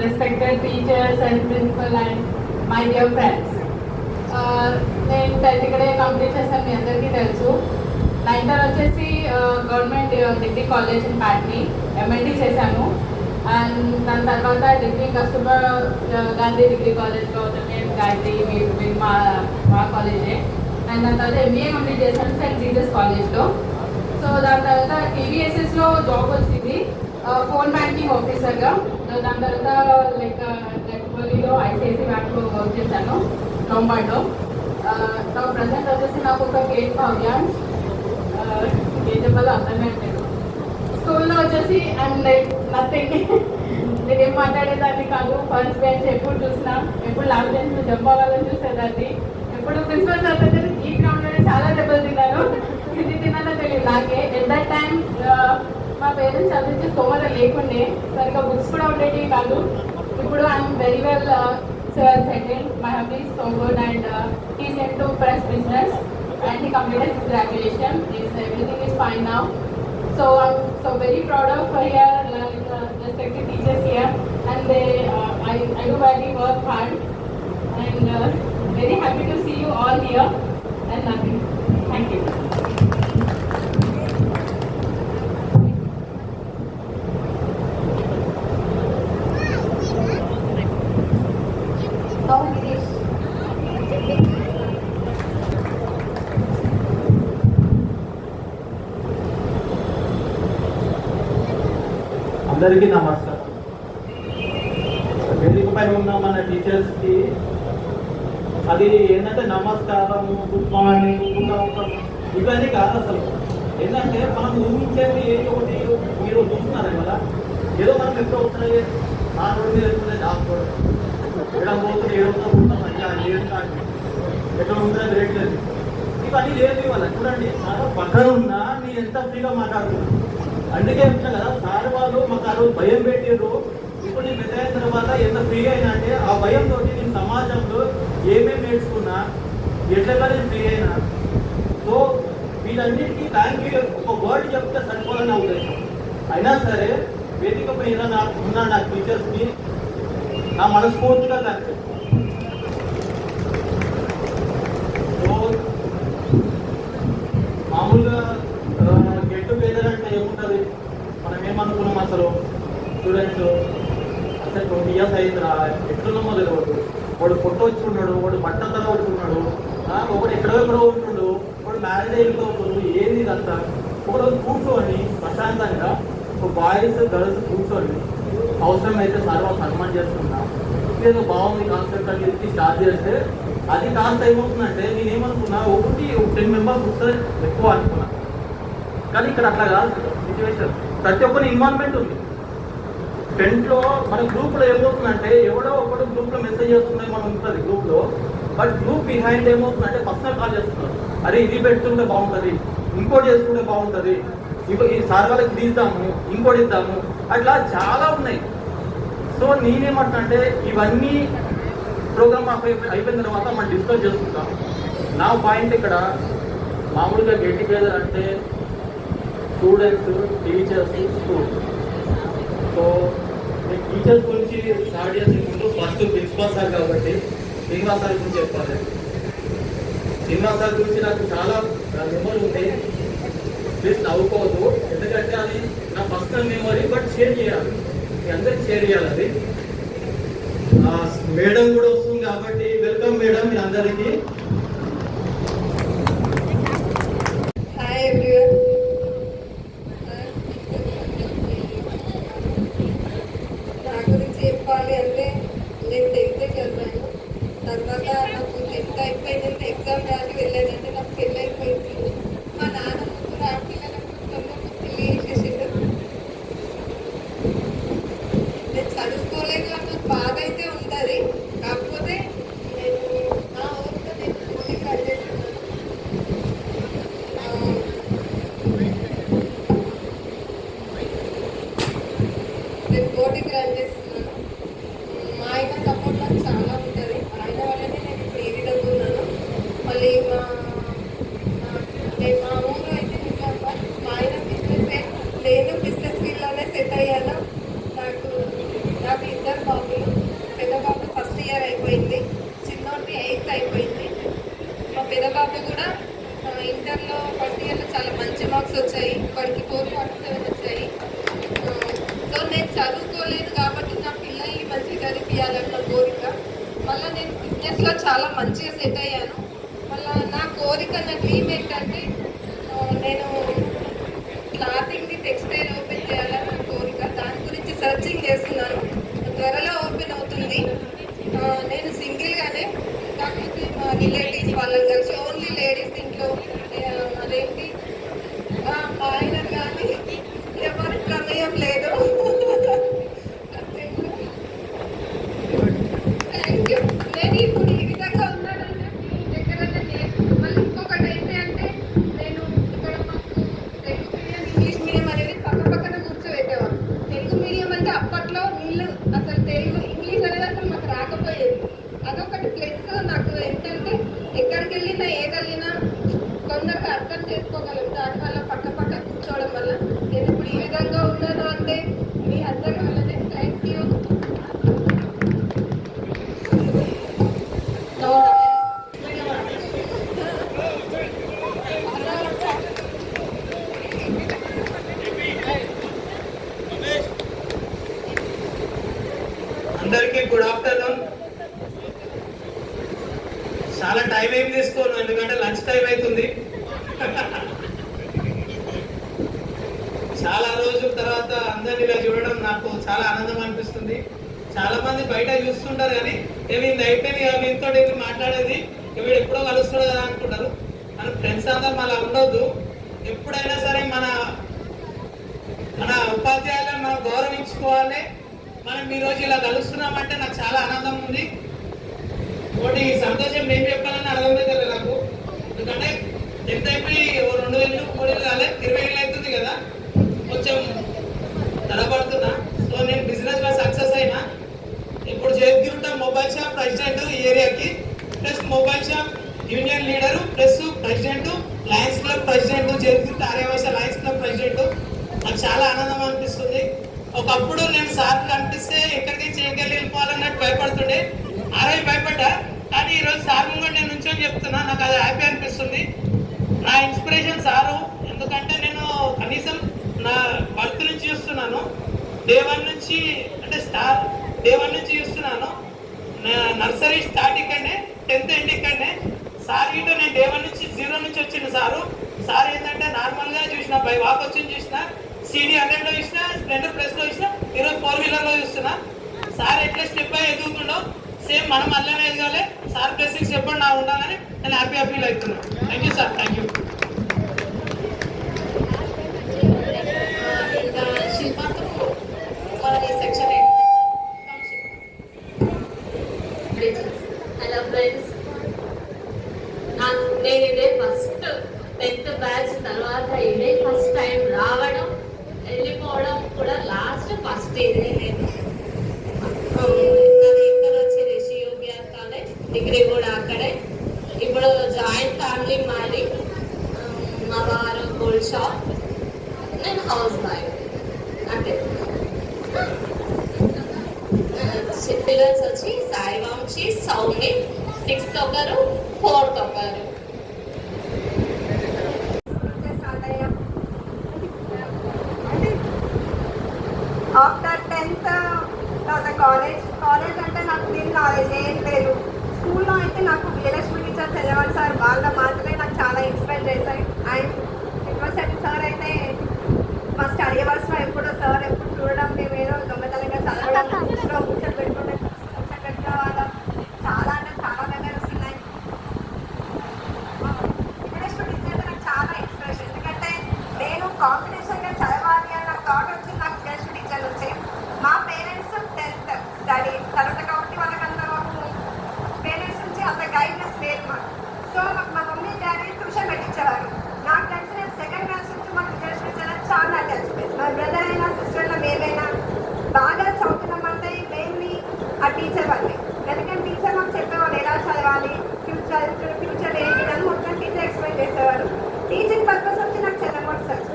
Respected teachers and principal and my dear friends. నేను 10th ఇక్కడే కంప్లీట్ చేశాను, మీ అందరికీ తెలుసు. 9th వచ్చేసి government degree college in Patny MLT చేశాను. అండ్ దాని తర్వాత degree Kasturba Gandhi degree college government Gayatri మా కాలేజే. అండ్ దాని తర్వాత ఎంబీఏ కంప్లీట్ చేశాను సెయింట్ జీసస్ కాలేజ్లో. సో దాని తర్వాత టీవీఎస్ఎస్లో జాబ్ వచ్చింది ఫోన్ బ్యాంకింగ్ ఆఫీసర్గా. దాని తర్వాత లైక్ గచ్చిబౌలిలో ఐసిఐసి బ్యాంక్లో వర్క్ చేశాను లోంబార్డ్లో. నా ప్రజెంట్ వచ్చేసి నాకు ఒక గేట్ అవ్యాన్ ఏం చెప్పాలో అర్థమైపోయాను. స్కూల్లో వచ్చేసి అండ్ లైక్ నథింగ్, నేనేం మాట్లాడేదాన్ని కాదు. ఫస్ట్ బెంచ్ ఎప్పుడు చూసినా, ఎప్పుడు లాస్ట్ బెంచ్లో జంప్ అవ్వాలని చూసేదాన్ని. ఎప్పుడు ప్రిన్సిపల్ సార్ దగ్గర ఈ గ్రౌండ్లోనే చాలా దెబ్బలు తిన్నాను. ఇది తిన్నానో తెలియదు నాకే. ఎట్ దట్ టైం మా పేరెంట్స్ చదివించే స్తోమత లేకుండే, సరిగ్గా బుక్స్ కూడా ఉండేవి కాదు. ఇప్పుడు I'm very well settled. My hubby is so good and he's into press business and he completed his graduation. Everything is fine now. So I'm so very proud of here, respected teachers here, and I do very work hard and very happy to see you all here and nothing. Thank you. అందరికీ నమస్కారం. వేదిక పైన ఉన్న మన టీచర్స్కి అది ఏంటంటే నమస్కారము, గుడ్ మార్నింగ్, గుడ్ ఆఫ్టర్నూన్ ఇవన్నీ కాదు అసలు. ఏంటంటే మనం ఊహించేది ఏదో ఒకటి మీరు చూస్తున్నారు కదా, ఏదో మనం ఎప్పుడో వస్తున్నాయి ఆ రోడ్డు మీద వెళ్తుంటే డాక్టర్ ఎక్కడ పోతుంది ఏడుకుంటాం అయ్యా లేదు కానీ ఎక్కడ ఉంటుందని రేట్ లేదు, ఇవన్నీ లేదు. ఇవాళ చూడండి సార్ పక్కన ఉన్నా నేను ఎంత ఫ్రీగా మాట్లాడుతున్నాను. అందుకే చెప్తున్నా కదా సార్ వాళ్ళు మాకు ఆ రోజు భయం పెట్టారు. ఇప్పుడు నేను పెద్ద అయిన తర్వాత ఎంత ఫ్రీగా అయినా అంటే ఆ భయంతో నేను సమాజంలో ఏమేమి నేర్చుకున్నా, ఎట్లా నేను ఫ్రీ అయినా. సో వీటన్నిటికీ థ్యాంక్ యూ ఒక వర్డ్ చెప్తే సరిపోదని ఉద్దేశం. అయినా సరే వేదిక పైన నాకు ఉన్న నా టీచర్స్ని నా మనస్ఫూర్తిగా థ్యాంక్ యూ. సో మామూలుగా గెట్ టుగెదర్ అంటే ఏముంటుంది, మనం ఏమనుకున్నాం అసలు స్టూడెంట్స్ అసలు 20 years అయిందిరా ఎట్లున్నామో తెలియదు. వాడు ఫోటో వచ్చి ఉన్నాడు, వాడు బట్టతల వచ్చి ఉన్నాడు, ఒకటి ఎక్కడో ఉంటున్నాడు, వాడు మ్యారేజ్ అయిపోతున్నాడు. ఏంది ఇదంతా? ఒకరోజు కూర్చొని ప్రశాంతంగా బాయ్స్ గర్ల్స్ కూర్చొని అవసరమైతే సార్ వాళ్ళు సన్మానం చేస్తున్నాం, ఏదో బాగుంది కాన్సెప్ట్ అని చెప్పి స్టార్ట్ చేస్తే అది కాస్త ఏమవుతుందంటే నేనేమనుకున్నా ఒకటి 10 members వస్తే ఎక్కువ అనుకున్నా. కానీ ఇక్కడ అట్లా కాదు సిచ్యువేషన్. ప్రతి ఒక్కరి ఇన్వాల్వ్మెంట్ ఉంది. ఫ్రెండ్లో మన గ్రూప్లో ఏమవుతుందంటే ఎవడో ఒకడు గ్రూప్లో మెసేజ్ చేస్తున్నాయి మనం ఉంటుంది గ్రూప్లో, బట్ గ్రూప్ బిహైండ్ ఏమవుతుందంటే పర్సనల్ కాల్ చేస్తున్నారు. అరే ఇది పెట్టుకుంటే బాగుంటుంది, ఇంకోటి చేసుకుంటే బాగుంటుంది, ఈ సార్ వాళ్ళకి ఇది ఇద్దాము, ఇంకోటి ఇద్దాము, అట్లా చాలా ఉన్నాయి. సో నేనేమంటే ఇవన్నీ ప్రోగ్రామ్ అయిపోయిన తర్వాత మనం డిస్కస్ చేసుకుంటాం. నా పాయింట్ ఇక్కడ మామూలుగా గెట్ టుగెదర్ అంటే స్టూడెంట్స్, టీచర్స్, స్కూల్. సో నేను టీచర్స్ గురించి స్టార్ట్ చేసే ముందు ఫస్ట్ ప్రిన్సిపాల్ సార్ కాబట్టి శ్రీనివాస్ సార్ గురించి చెప్పాలి. శ్రీనివాస్ సార్ గురించి నాకు చాలా మెమరీ ఉంటాయి. ప్లీజ్ నవ్వుకోవద్దు, ఎందుకంటే అది నా పర్సనల్ మెమరీ, బట్ షేర్ చేయాలి, మీ అందరికి షేర్ చేయాలి. అది మేడం కూడా వస్తుంది కాబట్టి వెల్కమ్ మేడం మీ అందరికీ. Hi everyone. నా గురించి చెప్పాలి అంటే నేను 10th చదివాను. తర్వాత నాకు 10th అయిపోయిందంటే ఎగ్జామ్ రాసి వెళ్ళానంటే నాకు పెళ్ళి అయిపోయింది. మా నాన్న ముగ్గురు ఆడపిల్లలకు పెళ్ళి చేసేసాడు. నేను చదువుకోలేదు అన్న బాధ అయితే ఉంటుంది. కాకపోతే నేను నా ఊరితో నేను కోటికి రన్ చేస్తున్నాను. నేను కోటికి రన్ చేస్తున్నాను. మా ఆయన సపోర్ట్ నాకు చాలా ఉంటుంది. ఆయన వల్లనే నేను ఇప్పుడు ఈ విధంగా ఉన్నాను. మళ్ళీ మా ఊరు అయితే నిజంగా మా ఆయన బిజినెస్, నేను బిజినెస్ ఫీల్డ్లోనే సెట్ అయ్యాను. నాకు 2 బాబులు. పెద్ద బాబు ఫస్ట్ ఇయర్ అయిపోయింది, చిన్నోటి 8th అయిపోయింది. మా పెద్ద బాబు కూడా ఇంటర్లో ఫస్ట్ ఇయర్లో చాలా మంచి మార్క్స్ వచ్చాయి, వాడికి 447 వచ్చాయి. సో నేను చదువుకోలేదు కాబట్టి నా పిల్లల్ని మంచిగా చదివించాలని నా కోరిక. మళ్ళీ నేను బిజినెస్లో చాలా మంచిగా సెట్ అయ్యాను. మళ్ళీ నా కోరిక, నా డ్రీమ్ ఏంటంటే నేను క్లాతింగ్ని టెక్స్టైల్ ఓపెన్ చేయాలని నా కోరిక. దాని గురించి సర్చింగ్ చేస్తున్నాను. త్వరలో ఓపెన్ అవుతుంది. నేను సింగిల్గానే, కాకపోతే మా రిలేటివ్స్ వాళ్ళని కలిసి, ఓన్లీ లేడీస్ ఇంట్లో అదేంటి మా ఆయన కానీ ఎవరి ప్రమేయం లేదు. Thank you. నేను ఇప్పుడు ఈ విధంగా ఉన్నానంటే ఎక్కడైనా నేను మళ్ళీ ఇంకొకటి ఏంటి అంటే నేను ఇక్కడ మాకు తెలుగు మీడియం, ఇంగ్లీష్ మీడియం అనేది పక్కన కూర్చోబెట్టేవారు. తెలుగు మీడియం అంటే అప్పట్లో అసలు తెలుగు ఇంగ్లీష్ అనేది అసలు మాకు రాకపోయేది. అదొకటి ప్లస్ నాకు ఏంటంటే ఎక్కడికి వెళ్ళినా ఏదెళ్ళినా కొందరికి అర్థం చేసుకోగలం. దానివల్ల పక్క కూర్చోవడం వల్ల నేను ఇప్పుడు ఈ విధంగా ఉన్నాను అంటే మీ అందరి వల్లనే. Thank you. అందరికీ గుడ్ ఆఫ్టర్నూన్. చాలా టైం ఏం తీసుకోను, ఎందుకంటే లంచ్ టైం అవుతుంది. చాలా రోజుల తర్వాత అందరినీ ఇలా చూడడం నాకు చాలా ఆనందం అనిపిస్తుంది. చాలా మంది బయట చూస్తుంటారు కానీ వీళ్ళు అయిపోయింది కదా వీళ్ళతో వెళ్ళి మాట్లాడేది వీడు ఎప్పుడో కలుస్తాడు కదా అనుకుంటారు. మన ఫ్రెండ్స్ అందరూ మళ్ళీ ఉండొద్దు. ఎప్పుడైనా సరే మన ఉపాధ్యాయులను మనం గౌరవించుకోవాలి. మనం ఈరోజు ఇలా కలుస్తున్నామంటే నాకు చాలా ఆనందం ఉంది. ఒకటి సంతోషం నేను చెప్పాలని అర్థం అవుతుంది నాకు. ఎందుకంటే ఎంత అయిపోయి 2,000 3,000 కాలేదు 20,000 అవుతుంది కదా, కొంచెం తడబడుతున్నా. సో నేను బిజినెస్ లో సక్సెస్ అయినా. ఇప్పుడు జయగిరిట మొబైల్ షాప్ ప్రెసిడెంట్ ఈ ఏరియాకి, plus mobile shop union leader, plus president lions club president, జయగిరిట ఆర్యవైశ్య లయన్స్ క్లబ్ ప్రెసిడెంట్. నాకు చాలా ఆనందం అనిపిస్తుంది. ఒకప్పుడు నేను సార్ కనిపిస్తే ఎక్కడికి చేయగలి వెళ్ళిపోవాలన్నట్టు భయపడుతుండే, ఆ రోజు భయపడ్డా. కానీ ఈరోజు సార్ ముందు నేను నుంచొని చెప్తున్నా, నాకు అది హ్యాపీ అనిపిస్తుంది. నా ఇన్స్పిరేషన్ సారు. ఎందుకంటే నేను కనీసం నా బర్త్ నుంచి చూస్తున్నాను, డే 1 నుంచి, అంటే డే 1 నుంచి చూస్తున్నాను. నర్సరీ స్టార్ట్ ఇక్కడనే, 10th ఎండ్ ఇక్కడనే. సార్ ఇటు నేను డే 1 నుంచి 0 నుంచి వచ్చిన సార్ ఏంటంటే నార్మల్గా చూసిన, బై వాక్ వచ్చి చూసిన, CD 100లో చూసిన, స్ప్లెండర్ ప్లస్లో చూసిన, ఈరోజు 4 వీలర్లో చూస్తున్నా. సార్ ఎట్లా స్టెప్ అయ్యి ఎదుగుతుండో సేమ్ మనం అల్లనే ఎదగాలి. సార్ బ్లెస్సింగ్స్ ఎప్పుడు నా ఉండాలని నేను హ్యాపీగా ఫీల్ అవుతున్నాను. Thank you sir, thank you. ఇంకా శిల్పాతో సెక్షన్ హలో ఫ్రెండ్స్, నేను ఇదే ఫస్ట్ 10th బ్యాచ్ తర్వాత ఇదే ఫస్ట్ టైం రావడం, వెళ్ళిపోవడం కూడా లాస్ట్ ఫస్ట్ ఇదే. నేను నాది ఇక్కడ వచ్చి రిషి యోగియర్ కాలేజ్, డిగ్రీ కూడా అక్కడే. ఇప్పుడు జాయింట్ ఫ్యామిలీ మాది, మా వారు గోల్డ్ షాప్, నేను హౌస్ వైఫ్. అంటే పిల్లర్స్ వచ్చి సాయి వంశీ, సౌమి, 6th ఒకరు, 4th ఒకరు. ఆఫ్టర్ 10th తర్వాత కాలేజ్ అంటే నాకు దీని నాలెడ్జ్ ఏం లేదు. స్కూల్లో అయితే నాకు విజయలక్ష్మి టీచర్ తెల్లవారు సార్ వాళ్ళ మాటలే నాకు చాలా ఇన్స్పైర్ చేశాయి. అండ్ యూనివర్సిటీ సార్ అయితే మా స్టడీ అవర్స్లో ఎప్పుడు చూడడం, మేము ఏదో దొంగతనంగా చదవడం, ముచ్చట పెట్టుకోవడం వాళ్ళ చాలా అంటే చాలా మెమరీస్ ఉన్నాయి. విజయలక్ష్మి టీచర్ అంటే నాకు చాలా ఇన్స్పిరేషన్. ఎందుకంటే నేను కాంపిటీషన్గా చదవాలి అన్న థాట్ వచ్చింది నాకు విజయలక్ష్మి టీచర్ నుంచి. మా పేరెంట్స్ 10th స్టడీ తర్వాత కాబట్టి వాళ్ళకంత పేరెంట్స్ నుంచి అంత గైడ్నెస్ లేదు మాకు. సో మాకు మా మమ్మీ డాడీ ట్యూషన్ పెట్టించేవారు. నాకు తెలిసి నేను 2nd క్లాస్ నుంచి మాకు విజయలక్ష్మి టీచర్ చాలా అటాచ్మెంట్. మా బ్రదర్ అయినా సిస్టర్లో మేమైనా బాగా చదువుతున్నామంటే మెయిన్లీ ఆ టీచర్ వాళ్ళే. ఎందుకంటే టీచర్ మాకు చెప్పేవాళ్ళు ఎలా చదవాలి, ఫ్యూచర్ ఏంటి అని మొత్తం టీచర్ ఎక్స్ప్లెయిన్ చేసేవారు. టీచింగ్ పర్పస్ వచ్చి నాకు చదవకూడదు సార్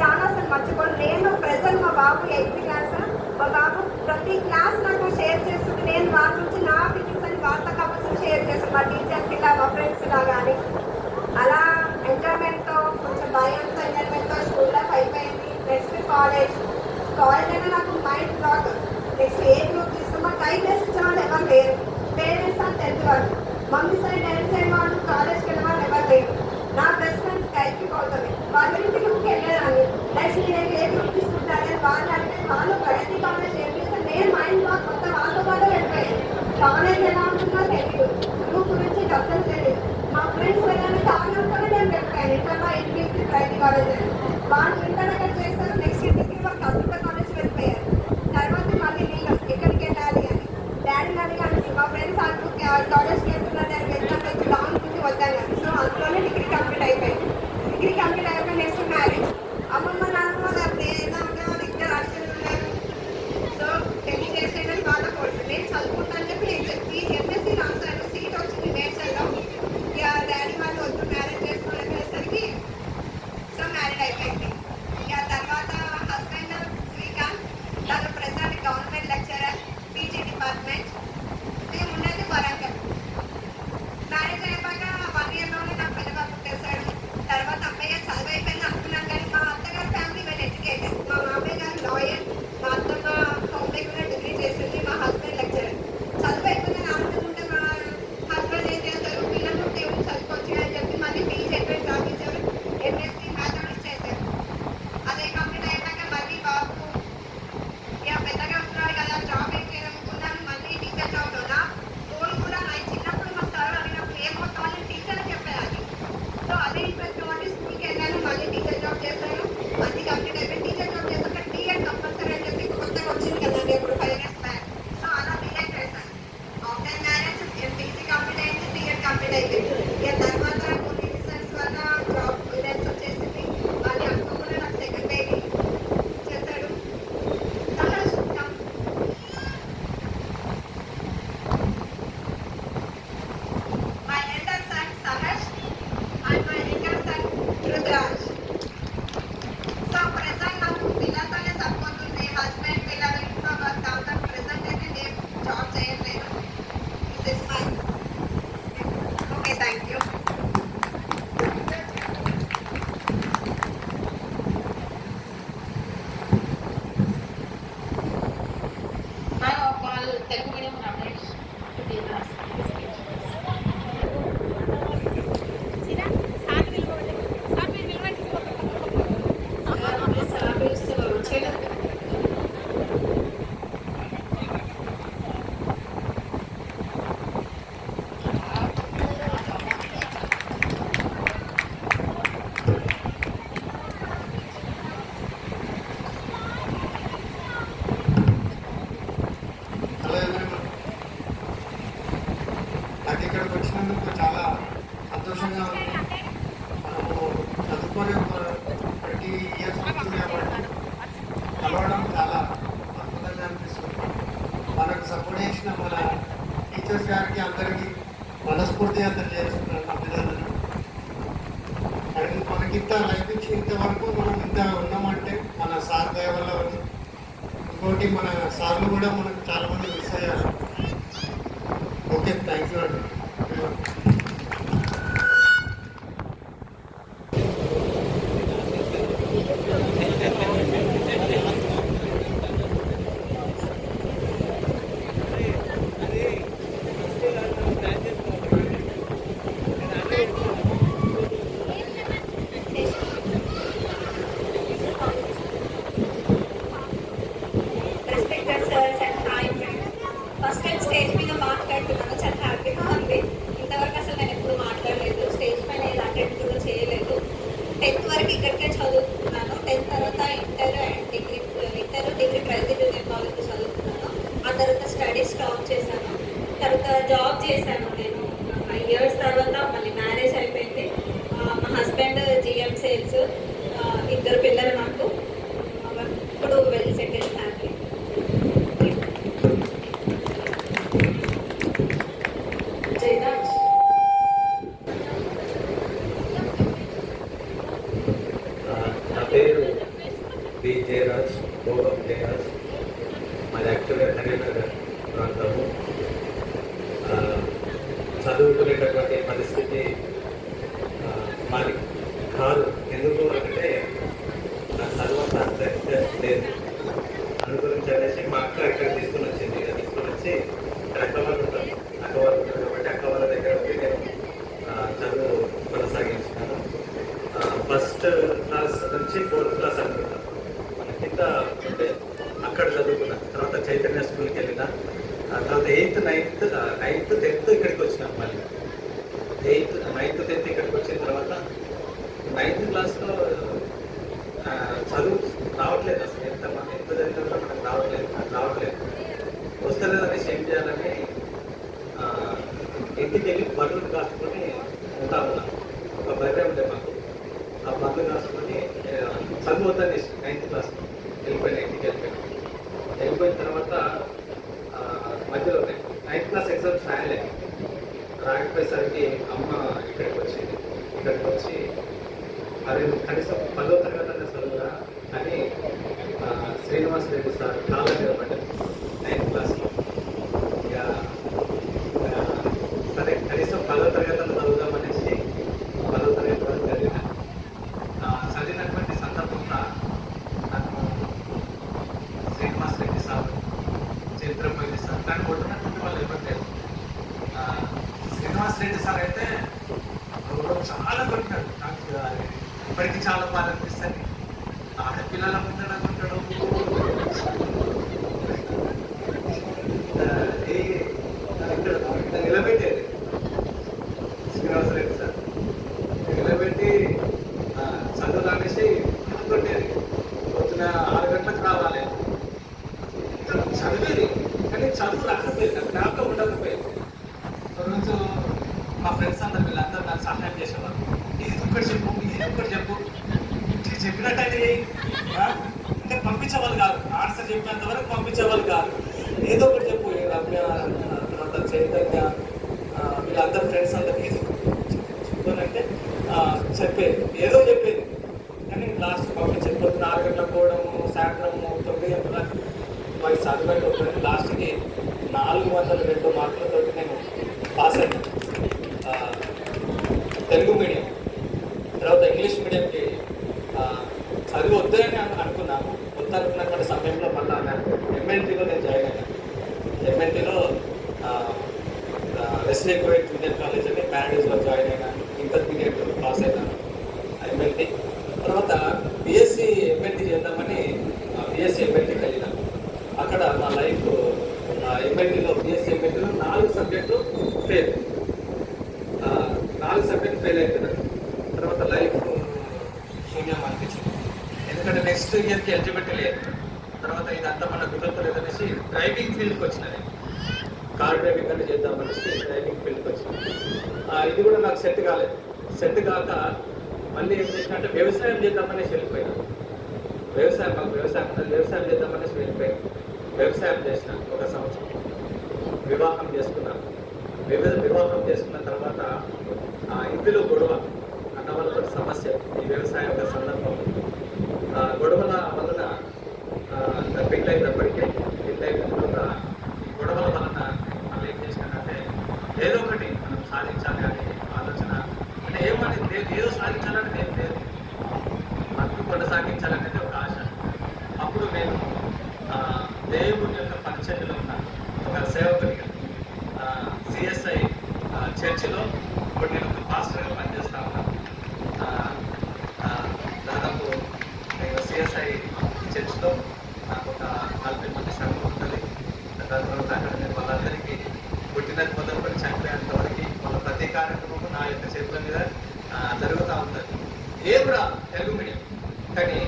చాలా అసలు మర్చిపోను. నేను ప్రెజెంట్ మా బాబు 8th క్లాస్, మా బాబు ప్రతి క్లాస్ నాకు షేర్ చేస్తుంది. నేను వాళ్ళ నుంచి నా ఫీలింగ్స్ అని వాళ్ళతో కాబట్టి షేర్ చేస్తాను. మా టీచర్స్ ఇలా, మా ఫ్రెండ్స్ ఇలా. కానీ అలా ఎంజాయ్మెంట్తో, కొంచెం భయంతో ఎంజాయ్మెంట్తో స్కూల్ లైఫ్ అయిపోయింది. నెక్స్ట్ కాలేజ్ అయినా నాకు మైండ్ బ్లాక్. నెక్స్ట్ ఏ గ్రూప్ తీసుకుని మాకు గైడ్నెస్ ఇచ్చేవాళ్ళు ఎవరు లేరు. పేరెంట్స్ అని 10th వాళ్ళు, మమ్మీ సైడ్ డాడీ సైడ్ వాళ్ళు కాలేజ్కి వెళ్ళే వాళ్ళు ఎవరు లేరు. నా బెస్ట్ ఫ్రెండ్స్ గైడ్కి పోతుంది. వాళ్ళ గ్రూప్కి వెళ్ళేదాన్ని. నెక్స్ట్ నేను ఏ గ్రూప్ తీసుకుంటానని వాళ్ళు అంటే వాళ్ళు ప్రగతి కాలేజ్ చేస్తే నేను మైండ్ బ్లాక్ మొత్తం వాళ్ళతో పాటు వెళ్ళిపోయాను. కాలేజ్ ఎలా ఉంటుందో తెలియదు, గ్రూప్ గురించి అసలు తెలియదు. మా ఫ్రెండ్స్ వెళ్ళాలని కారణం కూడా నేను వెళ్ళిపోయాను. ఇంటర్లో ఇంటికి ప్రగతి కాలేజ్ అని వాళ్ళు ఇంటర్ అక్కడ చేస్తారు. నెక్స్ట్ ఇంటికి వాళ్ళు కస్తూర్బా కాలేజ్ వెళ్ళిపోయారు. తర్వాత మళ్ళీ నేను ఎక్కడికి వెళ్ళాలి అని డాడీ అడిగాను. మా ఫ్రెండ్స్ కాలేజ్కి వెళ్తున్నారు, నేను వెళ్తాను లాంగ్ నుంచి వద్దాను. సో అందులోనే డిగ్రీ కంప్లీట్ అయిపోయింది. Next marriage. అమ్మమ్మ నాన్నమ్మ వాళ్ళు ఇద్దరు అర్థం ఉన్నారు. సో 10 years అయినా వాళ్ళ కోర్సు నేను చదువుకుంటాను చెప్పి నేను చెప్పి ఎంఎస్సీ అప్పుడైతే ఇక తర్వాత కొన్ని రీజన్స్ వల్ల జాబ్ ఇదెన్స్ వచ్చేసింది. అది అనుకోకుండా నాకు సెకండ్ బేబీ చేశాడు. Sahaj come. My elder son Sahaj and my younger son Rudraj. So present నాకు పిల్లలతోనే సరిపోతుంది. హస్బెండ్ పిల్లలు ఇంట్లో వర్క్ అవుతాను. ప్రెసెంట్ అయితే నేను జాబ్ చేయట్లేదు. This is my okay, thank you. Hi, all Telugu medium Ramesh to be the hello everyone, నాకు ఇక్కడికి వచ్చినందుకు చాలా సంతోషంగా ఉంది. మనము చదువుకొని ఒక 20 years అవుతుంది కాబట్టి కలవడం చాలా అద్భుతంగా అనిపిస్తుంది. మనకు సపోర్ట్ చేసిన మన టీచర్స్ గారికి అందరికీ మనస్ఫూర్తిగా తెలియజేస్తున్నాను అభినందనలు. అండ్ మనకింత లైఫ్ ఇచ్చి ఇంతవరకు మనం ఇంత ఉన్నామంటే మన సార్ దయ వల్ల ఉంది. ఇంకోటి మన సార్లు కూడా మనకు చాలా మంది మిస్ అయ్యారు. ఓకే, థ్యాంక్ యూ అండి. Respected sirs and hi friends. First time stage మీద మాట్లాడుతున్నాను, చాలా హ్యాపీగా ఉంది. ఇంతవరకు అసలు నేను ఎప్పుడు మాట్లాడలేదు, స్టేజ్ పైన ఏది అటెండ్ కూడా చేయలేదు. 10th వరకు ఇక్కడికే చదువుకున్నాను. 10th తర్వాత inter and degree private junior college చదువుకున్నాను. ఆ తర్వాత స్టడీస్ స్టాప్ చేశాను. తర్వాత జాబ్ చేశాను నేను 5 years. తర్వాత మళ్ళీ మ్యారేజ్ అయిపోయింది. మా హస్బెండ్ జిఎం సేల్స్, 2 పిల్లలు నాకు. ఇప్పుడు వెల్ సెటిల్ ఫ్యామిలీ. జయరాజ్. నా పేరు బి జయరాజ్, గౌరవ్ జయరాజ్. మాది యాక్చువల్గా కరీంనగర్ ప్రాంతము. చదువుకునేటటువంటి పరిస్థితి మాది కాదు. ఎందుకు అంటే నాకు చదువు అంత ఇంట్రెస్ట్ లేదు. అందుగురించి అనేసి మా అక్క ఇక్కడ తీసుకుని వచ్చింది. తీసుకుని వచ్చి అక్క వాళ్ళు ఉంటారు, కాబట్టి అక్క వాళ్ళ దగ్గర ఉండి నేను చదువు కొనసాగించినాను. ఫస్ట్ క్లాస్ నుంచి 4th క్లాస్ అనుకుంటాను. మన కింద ఉంటే అక్కడ చదువుకున్నాను. తర్వాత చైతన్య స్కూల్కి వెళ్ళిన. తర్వాత 8th, 9th, 10th ఇక్కడికి వచ్చినాను. మళ్ళీ 8th, 9th, 10th ఇక్కడికి వచ్చిన తర్వాత 9th క్లాస్లో చదువు రావట్లేదు. అసలు ఎంత చదివినా కూడా మనకు రావట్లేదు. వస్తలేదు అనేసి ఏం చేయాలని ఇంటికి వెళ్ళి బర్రెలు కాసుకొని ఉంటా ఉన్నా. ఒక బర్రె ఉంటే మాకు. ఆ బర్రెలు కాసుకొని చదువుతాను 9th క్లాస్లో ఇంటికి వెళ్ళిపోయిన తర్వాత మధ్యలో 9th క్లాస్ ఎగ్జామ్స్ రాకపోయేసరికి అమ్మ ఇక్కడికి వచ్చి అది కనీసం 10వ తరగతి చదువురా అని శ్రీనివాస్ రెడ్డి సార్ చాలా నిలబడ్డారు 9th క్లాస్లో. ఇక సరే కనీసం 10వ తరగతి చదువుదామనేసి 10వ తరగతి వరకు చదివినటువంటి సందర్భంలో నాకు శ్రీనివాస్ రెడ్డి సార్, చరిత్రపోయి సార్ దాన్ని కొట్టినటువంటి వాళ్ళు ఇవ్వట్లేదు. శ్రీనివాస్ రెడ్డి సార్ అయితే చాలా కొట్టినాడు. నాకు ఇప్పటికీ చాలా బాధ అనిపిస్తుంది. ఆడపిల్లల ముందు అనుకుంటాడు. ఇక్కడ నిలబెట్టేది శ్రీనివాస్ రెడ్డి సార్ నిలబెట్టి చదువు రానేసి కొట్టేది. పొద్దున 6 గంటలకు రావాలి. చదివేది కానీ చదువు రాకపోయింది, నాకు జ్ఞాపకం ఉండకపోయింది. రోజు మా ఫ్రెండ్స్ చెప్పినట్టయితే అంటే పంపించేవాళ్ళు కాదు, ఆన్సర్ చెప్పినంత వరకు పంపించేవాళ్ళు కాదు. ఏదో ఒకటి చెప్పు, రమ్య తర్వాత చైతన్య వీళ్ళందరూ ఫ్రెండ్స్ అందరికీ చెప్పానంటే చెప్పేది, ఏదో చెప్పేది. కానీ లాస్ట్ పంపించేది పొద్దున 6 గంటలకు పోవడము, సాయంత్రం 9 గంటలకు మరి చదివేటప్పుడు లాస్ట్కి 402 మార్కులతో నేను పాస్ అయ్యాను. తెలుగు మీడియం తర్వాత ఇంగ్లీష్ మీడియంకి చదివి వద్దని అనుకున్నాను. వద్దనుకున్నటువంటి సమయంలో మళ్ళీ ఎంఎల్టీలో నేను జాయిన్ అయ్యాను. ఎంఎల్టీలో వెస్లీ కోవిడ్ జూనియర్ కాలేజ్ అని ప్యారడైజ్లో జాయిన్ అయినాను. ఇంటర్మీడియట్ పాస్ అయినాను ఎంఎల్టీ. తర్వాత బిఎస్సి ఎంఎల్టీ చేద్దామని బిఎస్సి ఎంఎల్టీకి వెళ్ళినాను. అక్కడ మా లైఫ్ ఎంఎల్టీలో బిఎస్సి ఎంఎల్టీలో 4 సబ్జెక్టులు ఫెయిల్. 4 subject fail అయిపోయినాను. తర్వాత లైఫ్ శూన్యం అనిపించింది. ఎందుకంటే నెక్స్ట్ ఇయర్కి ఎలిజిబిలిటీ లేదు. తర్వాత ఇదంతా మన కుదరలేదు అనేసి డ్రైవింగ్ ఫీల్డ్కి వచ్చినది. కార్ డ్రైవింగ్ అంటే చేద్దామనేసి డ్రైవింగ్ ఫీల్డ్కి వచ్చింది. ఇది కూడా నాకు సెట్ కాలేదు. సెట్ కాక మళ్ళీ ఏం చేసిన అంటే వ్యవసాయం చేద్దామనేసి వెళ్ళిపోయినా. మాకు వ్యవసాయం చేద్దామనేసి వెళ్ళిపోయాను. వ్యవసాయం చేసిన 1 సంవత్సరం. వివాహం చేసుకున్నాను. వివాహం చేసుకున్న తర్వాత ఇంటిలో గొడవ, అన్న వాళ్ళతో సమస్య ఈ వ్యవసాయం యొక్క సందర్భంలో గొడవల వలన పెళ్ళైనప్పటికీ పెళ్ళైన తర్వాత గొడవల వలన మళ్ళీ ఏం చేసినానంటే ఏదో ఒకటి మనం సాధించాలి అనే ఆలోచన. అంటే ఏదో సాధించాలని నేను లేదు, బతుకు కొనసాగించాలనేది ఒక ఆశ. అప్పుడు నేను దేవుని యొక్క పరిచర్యలో ఉన్నాను. ఒక సేవకుడిగా సిఎస్ఐ చర్చిలో ఇప్పుడు నేను ఒక పాస్టర్గా పనిచేస్తా ఉన్నాను. దాదాపు నేను సిఎస్ఐ చర్చ్లో నాకు ఒక 40 మంది సంఘం ఉంటుంది. దాని తర్వాత అక్కడ నేను వాళ్ళందరికీ పుట్టినది మొదలుకొని చనిపోయేంత వరకు వాళ్ళ ప్రతి కార్యక్రమము నా యొక్క చేతుల మీద జరుగుతూ ఉంటుంది. ఏ కూడా తెలుగు మీడియం, కానీ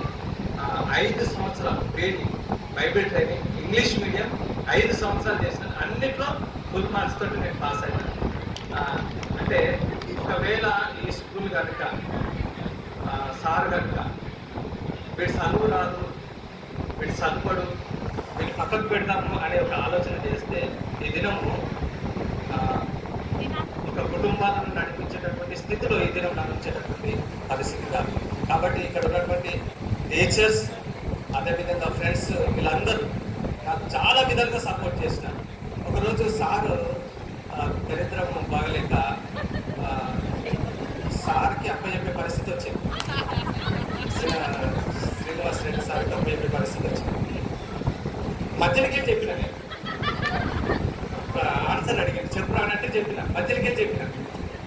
5 సంవత్సరాలు training, Bible training, English medium 5 సంవత్సరాలు చేసిన అన్నిట్లో ఫుల్ మార్క్స్ తోటి నేను పాస్ అయ్యాను. అంటే ఒకవేళ ఈ స్కూల్ కనుక సార్ కనుక వీడు చదువు రాదు, వీడు చదువుడు, వీడు పక్కకు పెడతాము అనే ఒక ఆలోచన చేస్తే ఈ దినము ఒక కుటుంబాలను నడిపించేటటువంటి స్థితిలో ఈ దినం నడిపించేటటువంటి పరిస్థితి కాదు. కాబట్టి ఇక్కడ ఉన్నటువంటి టీచర్స్, అదేవిధంగా ఫ్రెండ్స్, వీళ్ళందరూ నాకు చాలా విధాలుగా సపోర్ట్ చేసినారు. ఒకరోజు సారు దరిద్రం బాగలేక సార్కి అప్పచెప్పే పరిస్థితి వచ్చింది. శ్రీనివాస్ రెడ్డి సార్కి అప్పచెప్పే పరిస్థితి వచ్చింది. మధ్యలోకే చెప్పిన నేను ఆన్సర్ అడిగాను, చెప్పు రానంటే చెప్పిన,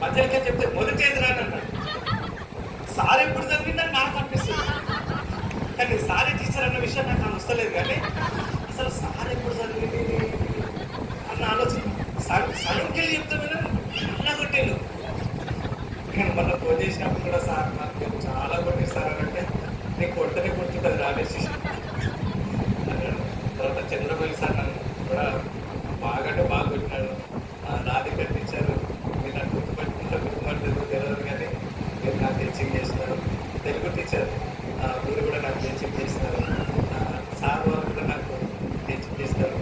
మధ్యలోకే చెప్తే మొదటి ఏది రానన్నాడు. సార్ ఎప్పుడు చదివిందని నాకు అనిపిస్తుంది, కానీ సారే టీచర్ అన్న విషయం నాకు వస్తలేదు. కానీ అసలు సార్ ఎప్పుడు చదివింది అన్న ఆలోచన సగంకెళ్ళి చెప్తామని అలా కొట్టేళ్ళు. నేను మొన్న ఫోన్ చేసినప్పుడు కూడా సార్ నాకు నేను చాలా కొట్టిస్తారు అని అంటే నీకు కొట్టనే కొడుతుంటుంది రాలేసి అన్నాడు. తర్వాత చంద్రబాబు సార్ నన్ను కూడా బాగా కొట్టినాడు. నా దగ్గర టీచర్ మీరు నాకు గుర్తుపడుతుందో తెలియదు, కానీ మీరు నాకు టీచింగ్ చేస్తున్నారు. తెలుగు టీచర్ మీరు కూడా నాకు టీచింగ్ చేస్తున్నారు. సార్ వాళ్ళు కూడా నాకు టీచింగ్ చేస్తారు.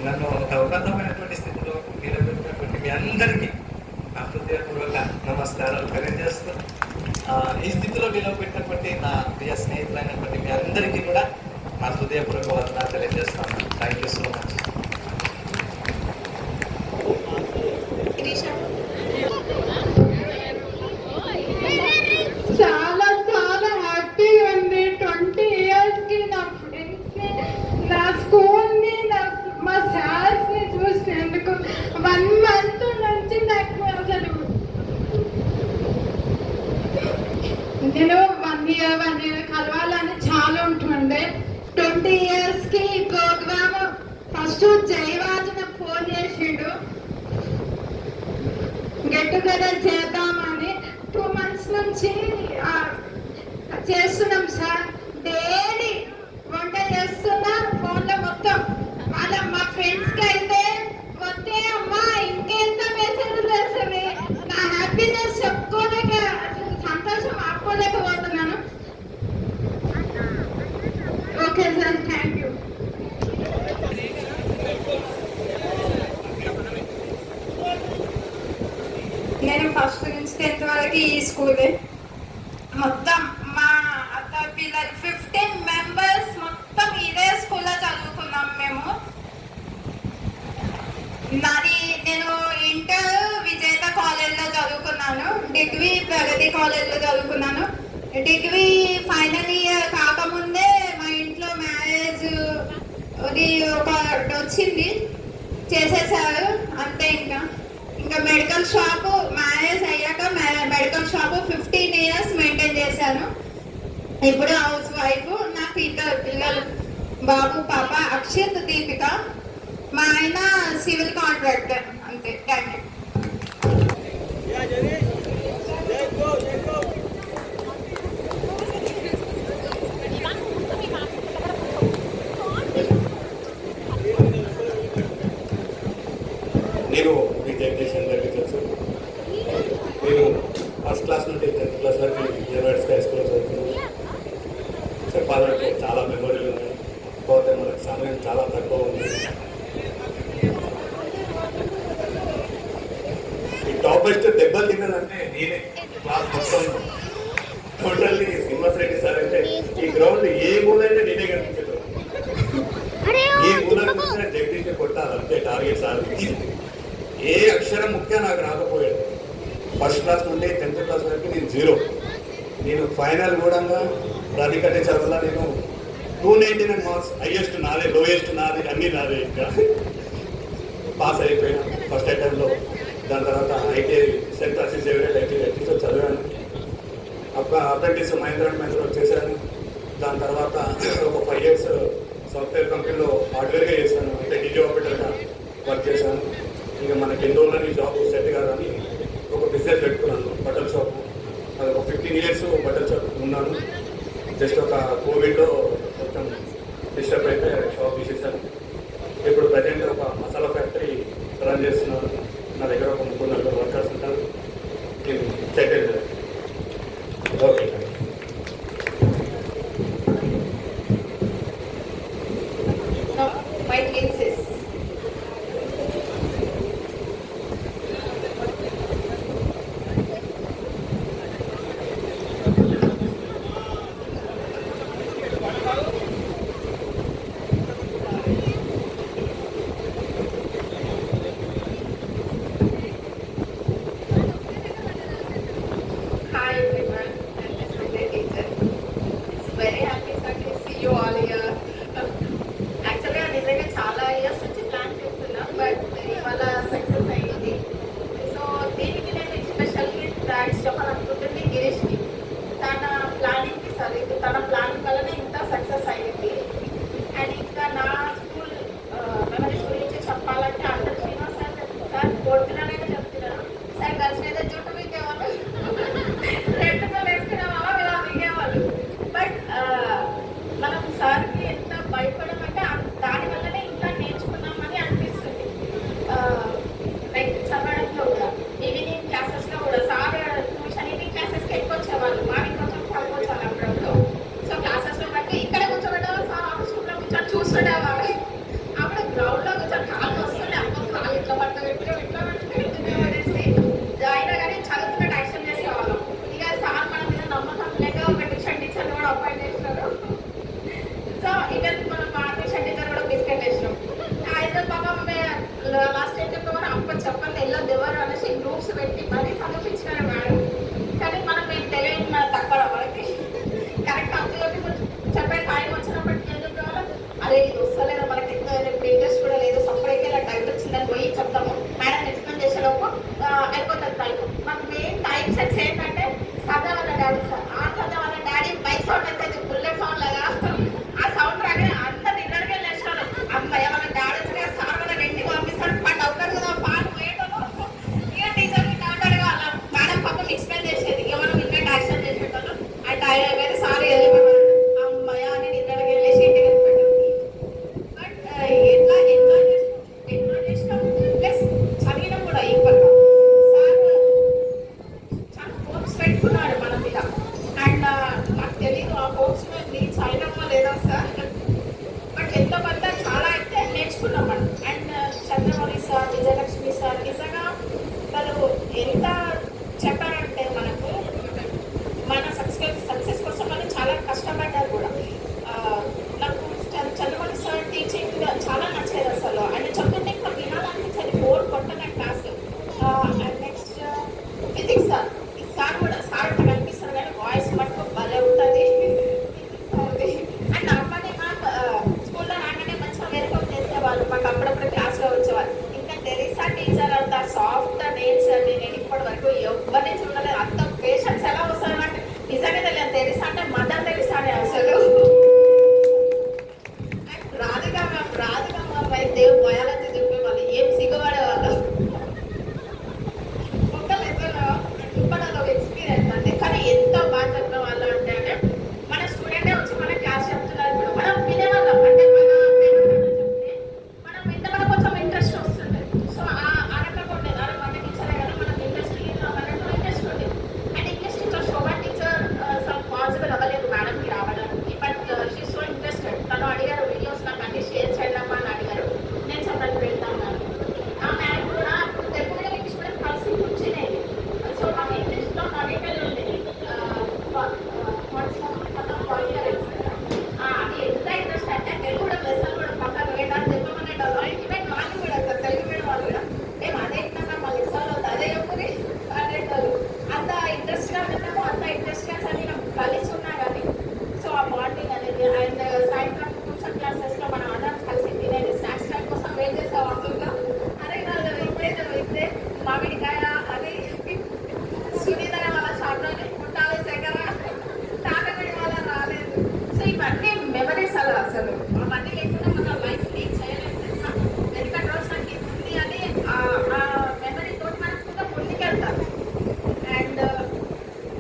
నన్ను ఒక ఉన్నతమైనటువంటి స్థితిలో నిలబెట్టినటువంటి మీ అందరికీ నా హృదయపూర్వక నమస్కారాలు తెలియజేస్తూ, ఈ స్థితిలో నిలబెట్టినటువంటి నా ప్రియ స్నేహితులైనటువంటి మీ అందరికీ కూడా నా హృదయపూర్వక వందనాలు తెలియజేస్తాను. Thank you so much. చాలా చాలా హ్యాపీగా ఉంది. 20 years కి నా ఫ్రెండ్స్ ని, నా స్కూల్ ని, మా సార్స్ ని చూసినందుకు 1 month నుంచి నాకు అసలు నేను 1 year కలవాలని చాలా ఉంటుండే. 20 years కి ఈ ప్రోగ్రామ్ ఫస్ట్ జయరాజు నాకు ఫోన్ చేసిండు, గెట్ టుగెదర్ చేద్దామని. 2 months నుంచి చేస్తున్నాం సార్. డైలీ వంట చేస్తున్నా ఫోన్లో మొత్తం. మా ఫ్రెండ్స్కి అయితే వస్తే అమ్మా ఇంకెంత మెసేజ్ చేస్తుంది, నా హ్యాపీనెస్ చెప్పుకోలేక, అసలు సంతోషం ఆపుకోలేకపోతున్నాను. నేను ఫస్ట్ నుంచి 10th వరకు ఈ స్కూలే. మొత్తం మా అత్త పిల్లలు 15 మెంబర్స్ మొత్తం ఇదే స్కూల్లో చదువుకున్నాం మేము. నేను ఇంటర్ విజేత కాలేజ్లో చదువుకున్నాను, డిగ్రీ ప్రగతి కాలేజ్లో చదువుకున్నాను. డిగ్రీ ఫైనల్ ఇయర్ కాకముందే మా ఇంట్లో మ్యారేజ్ అది ఒకటి వచ్చింది, చేసేసారు అంతే. ఇంకా మెడికల్ షాపు మ్యారేజ్ అయ్యాక మెడికల్ షాపు 15 ఇయర్స్ మెయింటైన్ చేశాను. ఇప్పుడు హౌస్ వైఫ్. నాకు ఇద్దరు పిల్లలు, బాబు పాప, అక్షిత్ దీపిక. మా ఆయన సివిల్ కాంట్రాక్టర్ అంతే. Thank you. నేను మీ జనరేషన్ అందరికీ తెలుసు. నేను ఫస్ట్ క్లాస్ నుండి 10th క్లాస్ వరకు యూనివర్సిటీ హై స్కూల్లో చదువుతున్నాను. చెప్పాలంటే చాలా మెమొరీలు ఉన్నాయి, పోతే మనకు సమయం చాలా తక్కువ ఉంది. ఈ టాపెస్ట్ దెబ్బలు తిన్నదంటే నేనే. క్లాస్ మొత్తం టోటల్లీ శ్రీనివాస్ రెడ్డి సార్ అంటే ఈ గ్రౌండ్ ఏ మూలైనా నేనే కనిపించదు. ఏ మూల చూసినా జగదీష్ కొట్టాలి అంతే టార్గెట్ సార్. ఏ అక్షరం ముఖ్యం నాకు రాకపోయాడు. ఫస్ట్ క్లాస్ నుండి 10th క్లాస్ వరకు నేను 0. నేను ఫైనల్ కూడా రాధికటే చదువులా నేను 299 మార్క్స్, హైయెస్ట్ నాదే, లోయెస్ట్ నాది, అన్నీ నాదే. ఇంకా పాస్ అయిపోయినా ఫస్ట్ అటెంప్ట్లో. దాని తర్వాత ఐటీఐ సెంట్ అసిస్ ఐటీఐ చదివాను. అప్రెంటిస్ మహేంద్ర అండ్ మహేంద్ర చేశాను. దాని తర్వాత ఒక 5 years సాఫ్ట్వేర్ కంపెనీలో హార్డ్వేర్గా చేశాను, అంటే డీజీ ఆపరేటర్గా వర్క్ చేశాను. ఇక మనకి ఎన్ని రోజులని జాబ్ సెట్ కాదని ఒక బిజినెస్ పెట్టుకున్నాను, బట్టల షాప్. అది ఒక 15 years బట్టల షాప్ ఉన్నాను. జస్ట్ ఒక కోవిడ్లో కొంచెం డిస్టర్బ్ అయితే షాప్ తీసేసాను. ఇప్పుడు ప్రజెంట్ ఒక మసాలా ఫ్యాక్టరీ రన్ చేస్తున్నాను. నా దగ్గర ఒక 3-4 వర్కర్స్ ఉంటారు. నేను settle. Okay. My kids is చెప్పారంటే మనకు మన సక్సెస్ కోసం అని చాలా కష్టపడ్డారు కూడా. నాకు చంద్రబాబు సార్ టీచింగ్ చాలా నచ్చేది అసలు. ఆయన చెప్తుంటే ఇంకా వినాలనిపించేది, బోర్డు కొట్టగా class. And next physics sir, ఈ సార్ కూడా సార్ అంటే కనిపిస్తారు కానీ వాయిస్ మటుకు భలే ఉంటుంది. అండ్ అమ్మని మాకు స్కూల్లో రాగానే మంచిగా వెల్కమ్ చేసేవాళ్ళు, మాకు అప్పుడప్పుడు క్లాస్లో వచ్చేవాళ్ళు. ఇంకా టెరిసా టీచర్ అంత సాఫ్ట్ నేచర్ నేను ఇప్పటి వరకు ఎవరిని చూడలేదు. అంత పేషెంట్స్ ఎలా వస్తారు అంటే నిజంగా తెలియదు. టెరిసా అంటే మదర్ టెరిసా అని అసలు రాధికా మ్యామ్ అయితే బయాలజీ చెప్పే వాళ్ళు ఏం సిగ్గుపడే వాళ్ళు. ఒక లెసన్ ఇప్పుడు అదొక ఎక్స్పీరియన్స్ అండి. కానీ ఎంత బాగా చెప్పే వాళ్ళు అంటే మన స్టూడెంటే వచ్చి మన క్లాస్ చెప్తున్నారు. ఇప్పుడు మనం వినేవాళ్ళం అంటే చెప్తే మనం వింటే మనకు కొంచెం ఇంట్రెస్ట్ వస్తుంది. సో ఆ రకంగా ఉండేది. అరే మన టీచరే కదా, మనకు ఇంట్రెస్ట్ అన్నట్టు ఇంట్రెస్ట్ ఉండేది. And English teacher Shobha teacher possible అవ్వలేదు మేడంకి రావడానికి. But she so interested. తను అడిగారు వీడియోస్ నాకు అన్ని షేర్ చేయడమ్మా అని అడిగారు. నేను చెప్పడానికి వెళ్తాను. ఆ మ్యామ్ కూడా అప్పుడు తెలుగు మీడియం ఇంగ్లీష్ మీడియం కలిసి కూర్చునేది. సో మాకు ఇంగ్లీష్లో నవీకరణ ఉండేది. అది ఎంత ఇంట్రెస్ట్ అంటే తెలుగు కూడా లెసన్ కూడా పక్కన వేయడానికి చెప్పమనేటప్పుడు ఈవెన్ వాళ్ళు కూడా సార్ తెలుగు మీడియం వాళ్ళు కూడా మేము అదే ఇట్లా మా లెసన్లో అదే చెప్పుకుని అనేటోళ్ళు. అంత ఇంట్రెస్ట్గా విన్నాము, అంత ఇంట్రెస్ట్గా చదివినాం కలిసి ఉన్నా కానీ. సో ఆ బాండింగ్ అనేది. అండ్ సాయంత్రం ట్యూషన్ క్లాసెస్లో మనం అందరం కలిసి తినేది. స్నాక్స్ టైం కోసం వెయిట్ చేసాం అందులో. అరే వాళ్ళు ఇప్పుడే మామిడికాయ అది సునీత వాళ్ళ షాప్లో పుట్టాలి చక్కెర తాగబడి వాళ్ళ రాలేదు. సో ఇవన్నీ మెమరీస్ అసలు అవన్నీ లేకుండా మన లైఫ్ లీడ్ చేయలేదు తెలుసా. వెనుకటి రోజు నాకు ఇది ఉంది అని ఆ మెమరీతో మనం కూడా ముందుకెళ్తారు. అండ్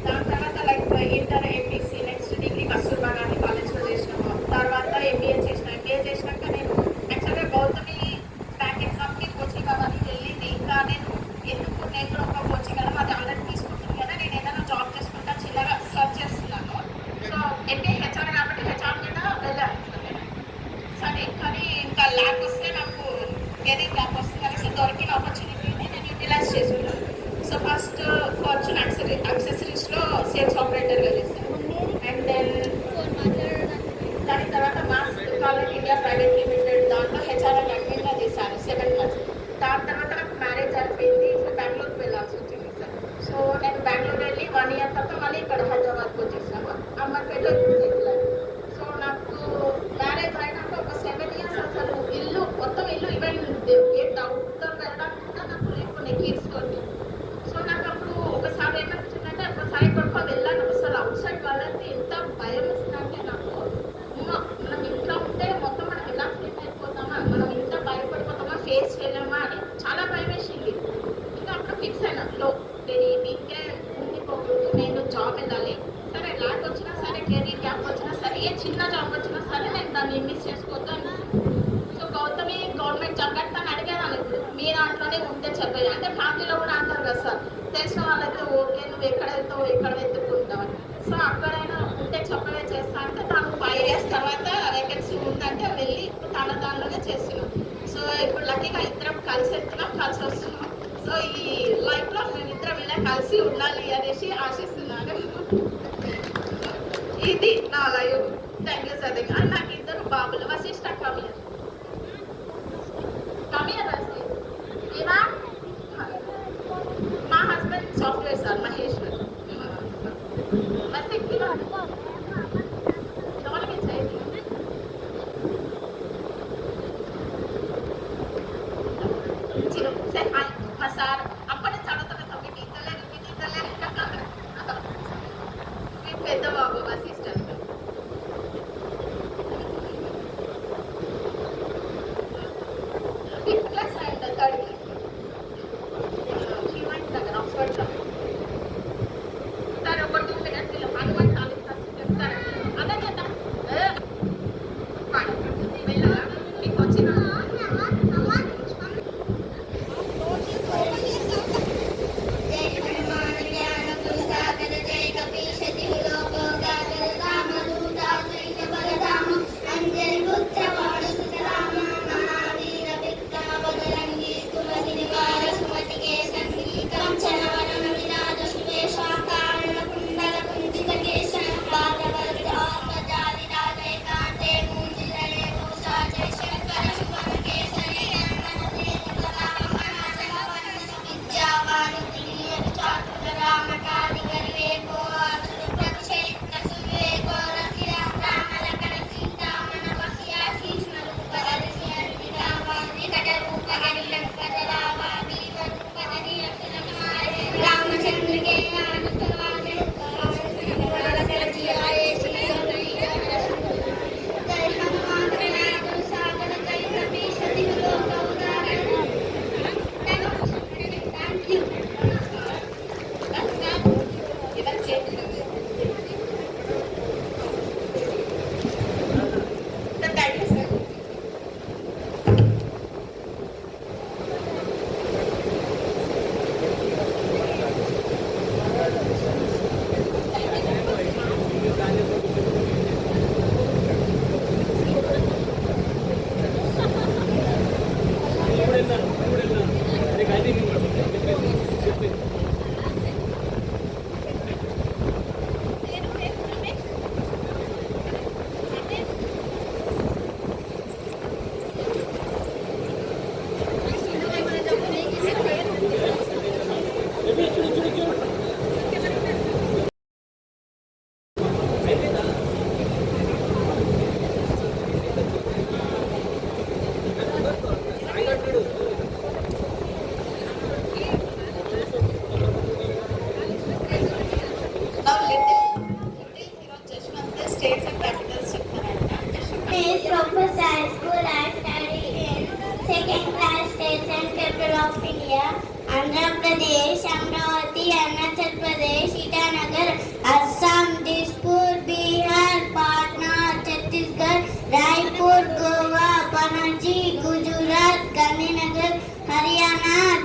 దాని తర్వాత like inter MPC, next degree Kasturba Gandhi కాలేజ్లో చేసినాము. తర్వాత ఎంబీఏ చేసినాక నేను యాక్చువల్గా గౌతమి బ్యాంక్ ఎగ్జామ్కి కోచింగ్ అవన్నీ వెళ్ళింది. ఇంకా నేను కూడా ఒక కోచింగ్ కదా అది ఆల్రెడీ తీసుకుంటుంది కదా, నేను ఏదైనా జాబ్ చేసుకుంటా చిన్నగా సర్చ్ చేస్తున్నాను. సో ఎంపీ హెచ్ఆర్ కాబట్టి హెచ్ఆర్ మీద వెళ్ళాను సరే. కానీ ఇంకా ల్యాక్ వస్తే నాకు కెరీర్ ల్యాక్ వస్తుంది కదా. సో దొరికిన ఆపర్చునిటీని నేను యూటిలైజ్ చేసుకున్నాను. సో ఫస్ట్ ఫార్చ్యూన్ యాక్సెసరీస్లో సేల్స్ ఆపరేటర్గా చేశాను. అండ్ దెన్ దాని తర్వాత mass college India private limited దాంట్లో హెచ్ఆర్ అడ్మిన్గా చేశాను 7 months. దాని తర్వాత నాకు మ్యారేజ్ అయిపోయింది. సో బెంగళూరుకి వెళ్ళాల్సి వచ్చింది సార్. సో నేను బెంగళూరు వెళ్ళి 1 year తర్వాత మళ్ళీ ఇక్కడ హైదరాబాద్కి వచ్చేసాను. అమ్మపేటలో వెళ్ళాను. సో నాకు మ్యారేజ్ అయినాక ఒక 7 years అసలు మొత్తం ఇల్లు ఈవెన్ గేట్ అవుట్డోర్ వెళ్ళడానికి కూడా నాకు లేకుండా కీర్చుకోండి. సో నాకు అప్పుడు ఒకసారి ఏమనిపించిందంటే ఒకసారి కొడుకు వెళ్ళాను. అసలు అవుట్ సైడ్ వాళ్ళకి ఎంత భయం వస్తుందంటే నాకు మనం ఇంట్లో ఉంటే మొత్తం మనం ఎలా ఫీల్ అయిపోతామా, మనం ఇంత భయపడిపోతామా, ఫేస్ చేయలేమా అని చాలా భయం వేసింది. ఇంకా అప్పుడు ఫిక్స్ అయినా దీనికే ఉండిపోకూడదు, నేను జాబ్ వెళ్ళాలి. సరే ల్యాక్ వచ్చినా సరే, కెరీర్ గ్యాప్ వచ్చినా సరే, ఏ చిన్న జాబ్ వచ్చినా సరే నేను దాన్ని మిస్ చేసుకోవద్దాను. సో గౌతమి గవర్నమెంట్ జాబ్ కట్టాను అడిగాను. ఇప్పుడు మీ దాంట్లోనే ఉంటే చెప్పేది అంటే ఫ్యామిలీలో కూడా అంటారు కదా సార్, తెలిసిన వాళ్ళైతే ఓకే నువ్వు ఎక్కడ వెళ్తావు ఎక్కడ వెతుక్కుంటావు. సో అక్కడైనా ఉంటే చెప్పవే చేస్తా అంటే తను 5 years తర్వాత వేకెన్సీ ఉందంటే వెళ్ళి తన దానిలోనే చేస్తున్నాం. సో ఇప్పుడు లక్కీగా ఇద్దరం కలిసి వెళ్తున్నాం, కలిసి వస్తున్నాం. సో ఈ లైఫ్లో మేమిద్దరం ఇలా కలిసి ఉండాలి అనేసి ఆశిస్తున్నాను. ఇది నా life. Thank you sir. And నాకు 2 బాబులు, వశిష్ఠ కమియర్ రాసి ఏమా మా హస్బెండ్ సాఫ్ట్వేర్ సార్ మహేశ్వర్. మా సార్ అప్పటి చదువుతున్న తీతలేదు మీ పెద్ద బాబు assistant. Fifth class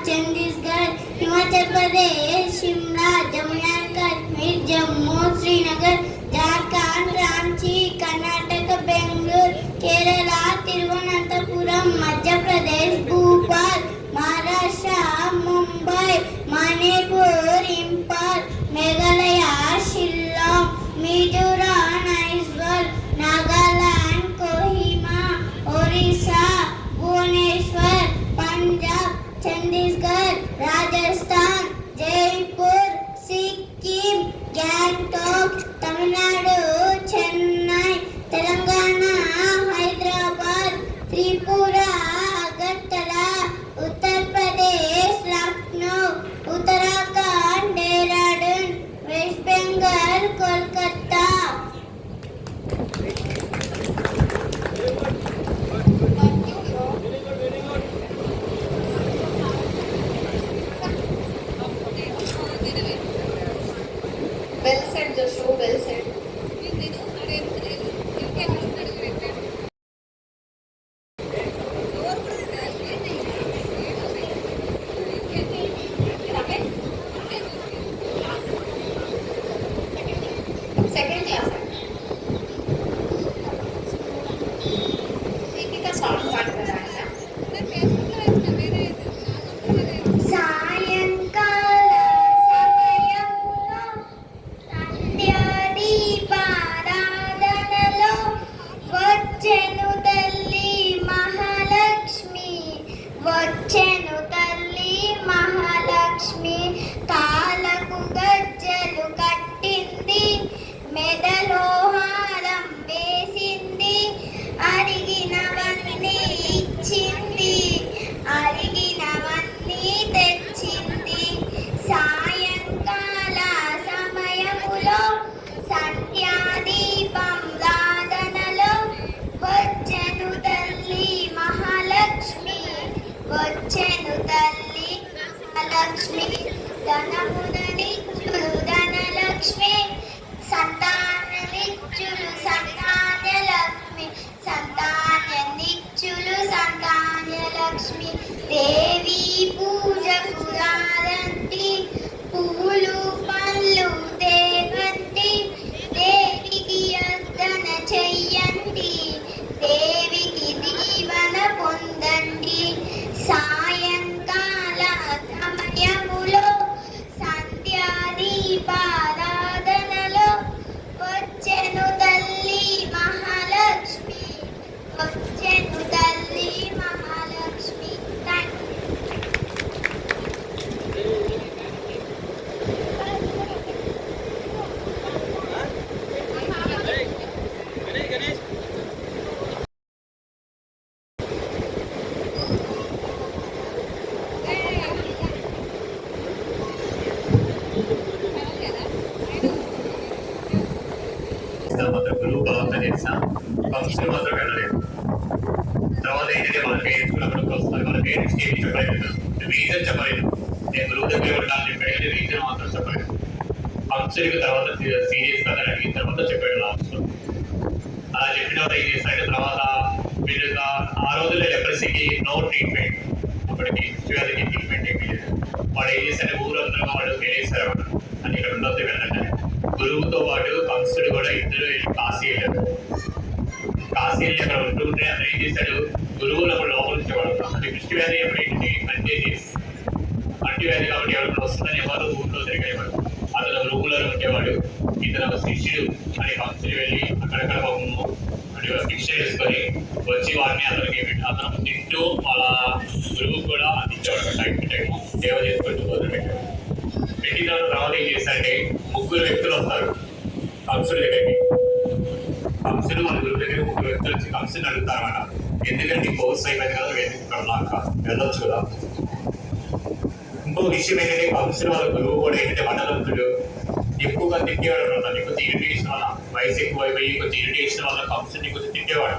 Chhattisgarh, Himachal Pradesh, Shimla, Jammu and Kashmir, Jammu, Srinagar, Jharkhand, Ranchi, Karnataka, Bengaluru, Kerala, Thiruvananthapuram, Madhya Pradesh, Bhopal, Maharashtra, Mumbai, Manipur, Imphal, Meghalaya, Shillong, Mizoram, Aizawl, Nagaland, Kohima, Odisha, Bhubaneswar, Punjab, Chhattisgarh, Rajasthan, Jaipur, Sikkim, Gangtok, Tamil Nadu, Chennai, Telangana, Hyderabad, Tripura, Agartala, Uttar Pradesh, Lucknow, Uttarakhand, Dehradun, west Bengal, Kolkata. Well said, Joshua, well said. Second class. Deepika song పాడుతారా? సాయంకాల సమయములో సంధ్యాదీపారాధనలో వచ్చెను తల్లి మహాలక్ష్మి, వచ్చెను తల్లి మహాలక్ష్మి. కాలకు గజ్జలు కట్టింది, మెడలో హారం వేసింది, అడిగినవన్నీ ఇచ్చింది, అడిగినవన్నీ తెచ్చింది. సాయంకాల సమయములో సంధ్యాదీపం రాధనలో వచ్చెను తల్లి మహాలక్ష్మి, వచ్చెను తల్లి మహాలక్ష్మి. ధనముననిచ్చులు ధనలక్ష్మి, సంతాననిచ్చులు సంతానలక్ష్మి, సంతాననిచ్చులు సంతానలక్ష్మి. దేవి పూజకు రారండి, పూలు పళ్ళు దేవండి, దేవికి అర్చన చెయ్యండి, దేవికి దీవెన పొందండి. సాయంకాల సమయములో సంధ్యాదీపారాధనలో వచ్చెను తల్లి మహాలక్ష్మి, వచ్చెను తల్లి మహాలక్ష్మి. Thank you. మాత్రం గురువు బలవంతం చేసిన ఫంక్షన్ మాత్రం వెళ్ళలేదు. తర్వాత ఏంటంటే వాళ్ళ పేరెంట్స్ కూడా అక్కడికి వస్తారు. వాళ్ళ పేరెంట్స్కి ఏమి చెప్పలేదు, రీజన్ చెప్పలేదు. నేను గురువు దగ్గర ఉంటాను చెప్పాడు కానీ రీజన్ మాత్రం చెప్పలేదు. ఫంక్షన్కి తర్వాత సీరియస్ కదా అడిగిన తర్వాత చెప్పాడు లాస్ట్లో. అలా చెప్పిన తర్వాత ఏం చేస్తాడు, తర్వాత వీళ్ళుగా ఆ రోజుల్లో లెప్రసీకి నో ట్రీట్మెంట్, అప్పటికి వ్యాధికి ట్రీట్మెంట్ ఏమీ లేదు. వాడు ఏం చేస్తాడు, ఊరందరూ వాడు వెళ్ళేస్తారు అన్నమాట. అని ఇక్కడ ఉండొద్దు వెళ్ళండి. గురువుతో పాటు కంసుడు కూడా ఇద్దరు కాశీ వెళ్ళారు. కాశీ వెళ్ళి అక్కడ ఉంటుంటే అతను ఏం చేశాడు, గురువులు అప్పుడు లోపల ఉంచేవాడు. అంటే దృష్టి వ్యాధి ఎప్పుడు ఏంటి కంటేజియస్, అంటువ్యాధి కాబట్టి ఎవరు వస్తుందని ఎవరు ఊళ్ళో తిరిగేవాడు. అతను రూములో ఉండేవాడు. ఇతను ఒక శిష్యుడు అని కంసుడు వెళ్ళి అక్కడక్కడ అంటే శిక్ష చేసుకొని వచ్చి వాడిని అతను తింటూ అలా గురువు కూడా అందించేవాడు. టైం టు టైం సేవ చేసుకుంటూ మొదలుపెట్టాడు. పెట్టిన తర్వాత ఏం చేస్తారంటే ముగ్గురు వ్యక్తులు వస్తారు కంసుడి దగ్గరికి. కంసుడు మన గురువు దగ్గర ముగ్గురు వ్యక్తులు వచ్చి కంసుని అడుగుతారు అన్నమాట, ఎందుకంటే కోర్స్ అయిపోయింది కదా, వెళ్ళొచ్చు కదా. ఇంకో విషయం ఏంటంటే కంసుడు వాళ్ళ గురువు కూడా ఏంటంటే వనవంతుడు, ఎక్కువగా తిట్టేవాడు అనమాట. కొంచెం ఇరిటేషన్ వల్ల, వయసు ఎక్కువ అయిపోయి కొంచెం ఇరిటేషన్ వల్ల కంసుని కొంచెం తిట్టేవాడు.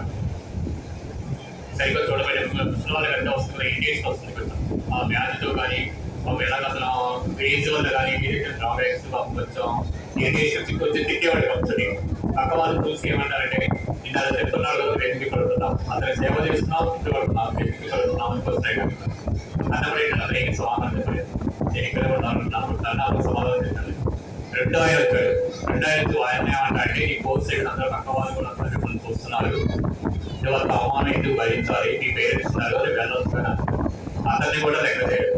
సరిగ్గా చూడబోయే ముసలి వాళ్ళకి అంటే వస్తుంది, ఇరిటేషన్ వస్తుంది కొంచెం ఆ వ్యాధితో కానీ ఎలాగ అతను ఏజ్ వల్ల కానీ డ్రాబ్యాక్స్ కొంచెం ఇరిటేషన్ కొంచెం తిట్టేవాడు కంసుని. పక్క వాళ్ళు చూసి ఏమంటారంటే, నేను అది చెప్తున్నాడు కదా, వెతికి పడుతున్నాం, అతను సేవ చేస్తున్నాం, తిట్టి పడుతున్నాం, వెతికి పడుతున్నాం అని వస్తాయి కదా. అన్నప్పుడు ఏంటంటే ఏం సమాధానం చెప్పలేదు. నేను ఇక్కడ ఉన్నాను నాకు సమాధానం చెప్పాను. రెండో ఆయన వచ్చాడు. రెండో ఆయన వచ్చి ఆయన ఏమంటారంటే నీ పోస్ట్ సైడ్ అందరూ పక్క వాళ్ళు కూడా అందరూ మిమ్మల్ని చూస్తున్నారు, నువ్వు వాళ్ళకి అవమానం ఎందుకు భరించాలి, నీ పేరెంట్స్ ఉన్నారు రేపు వెళ్ళొచ్చుకున్నా అతన్ని కూడా లెక్క చేయడు.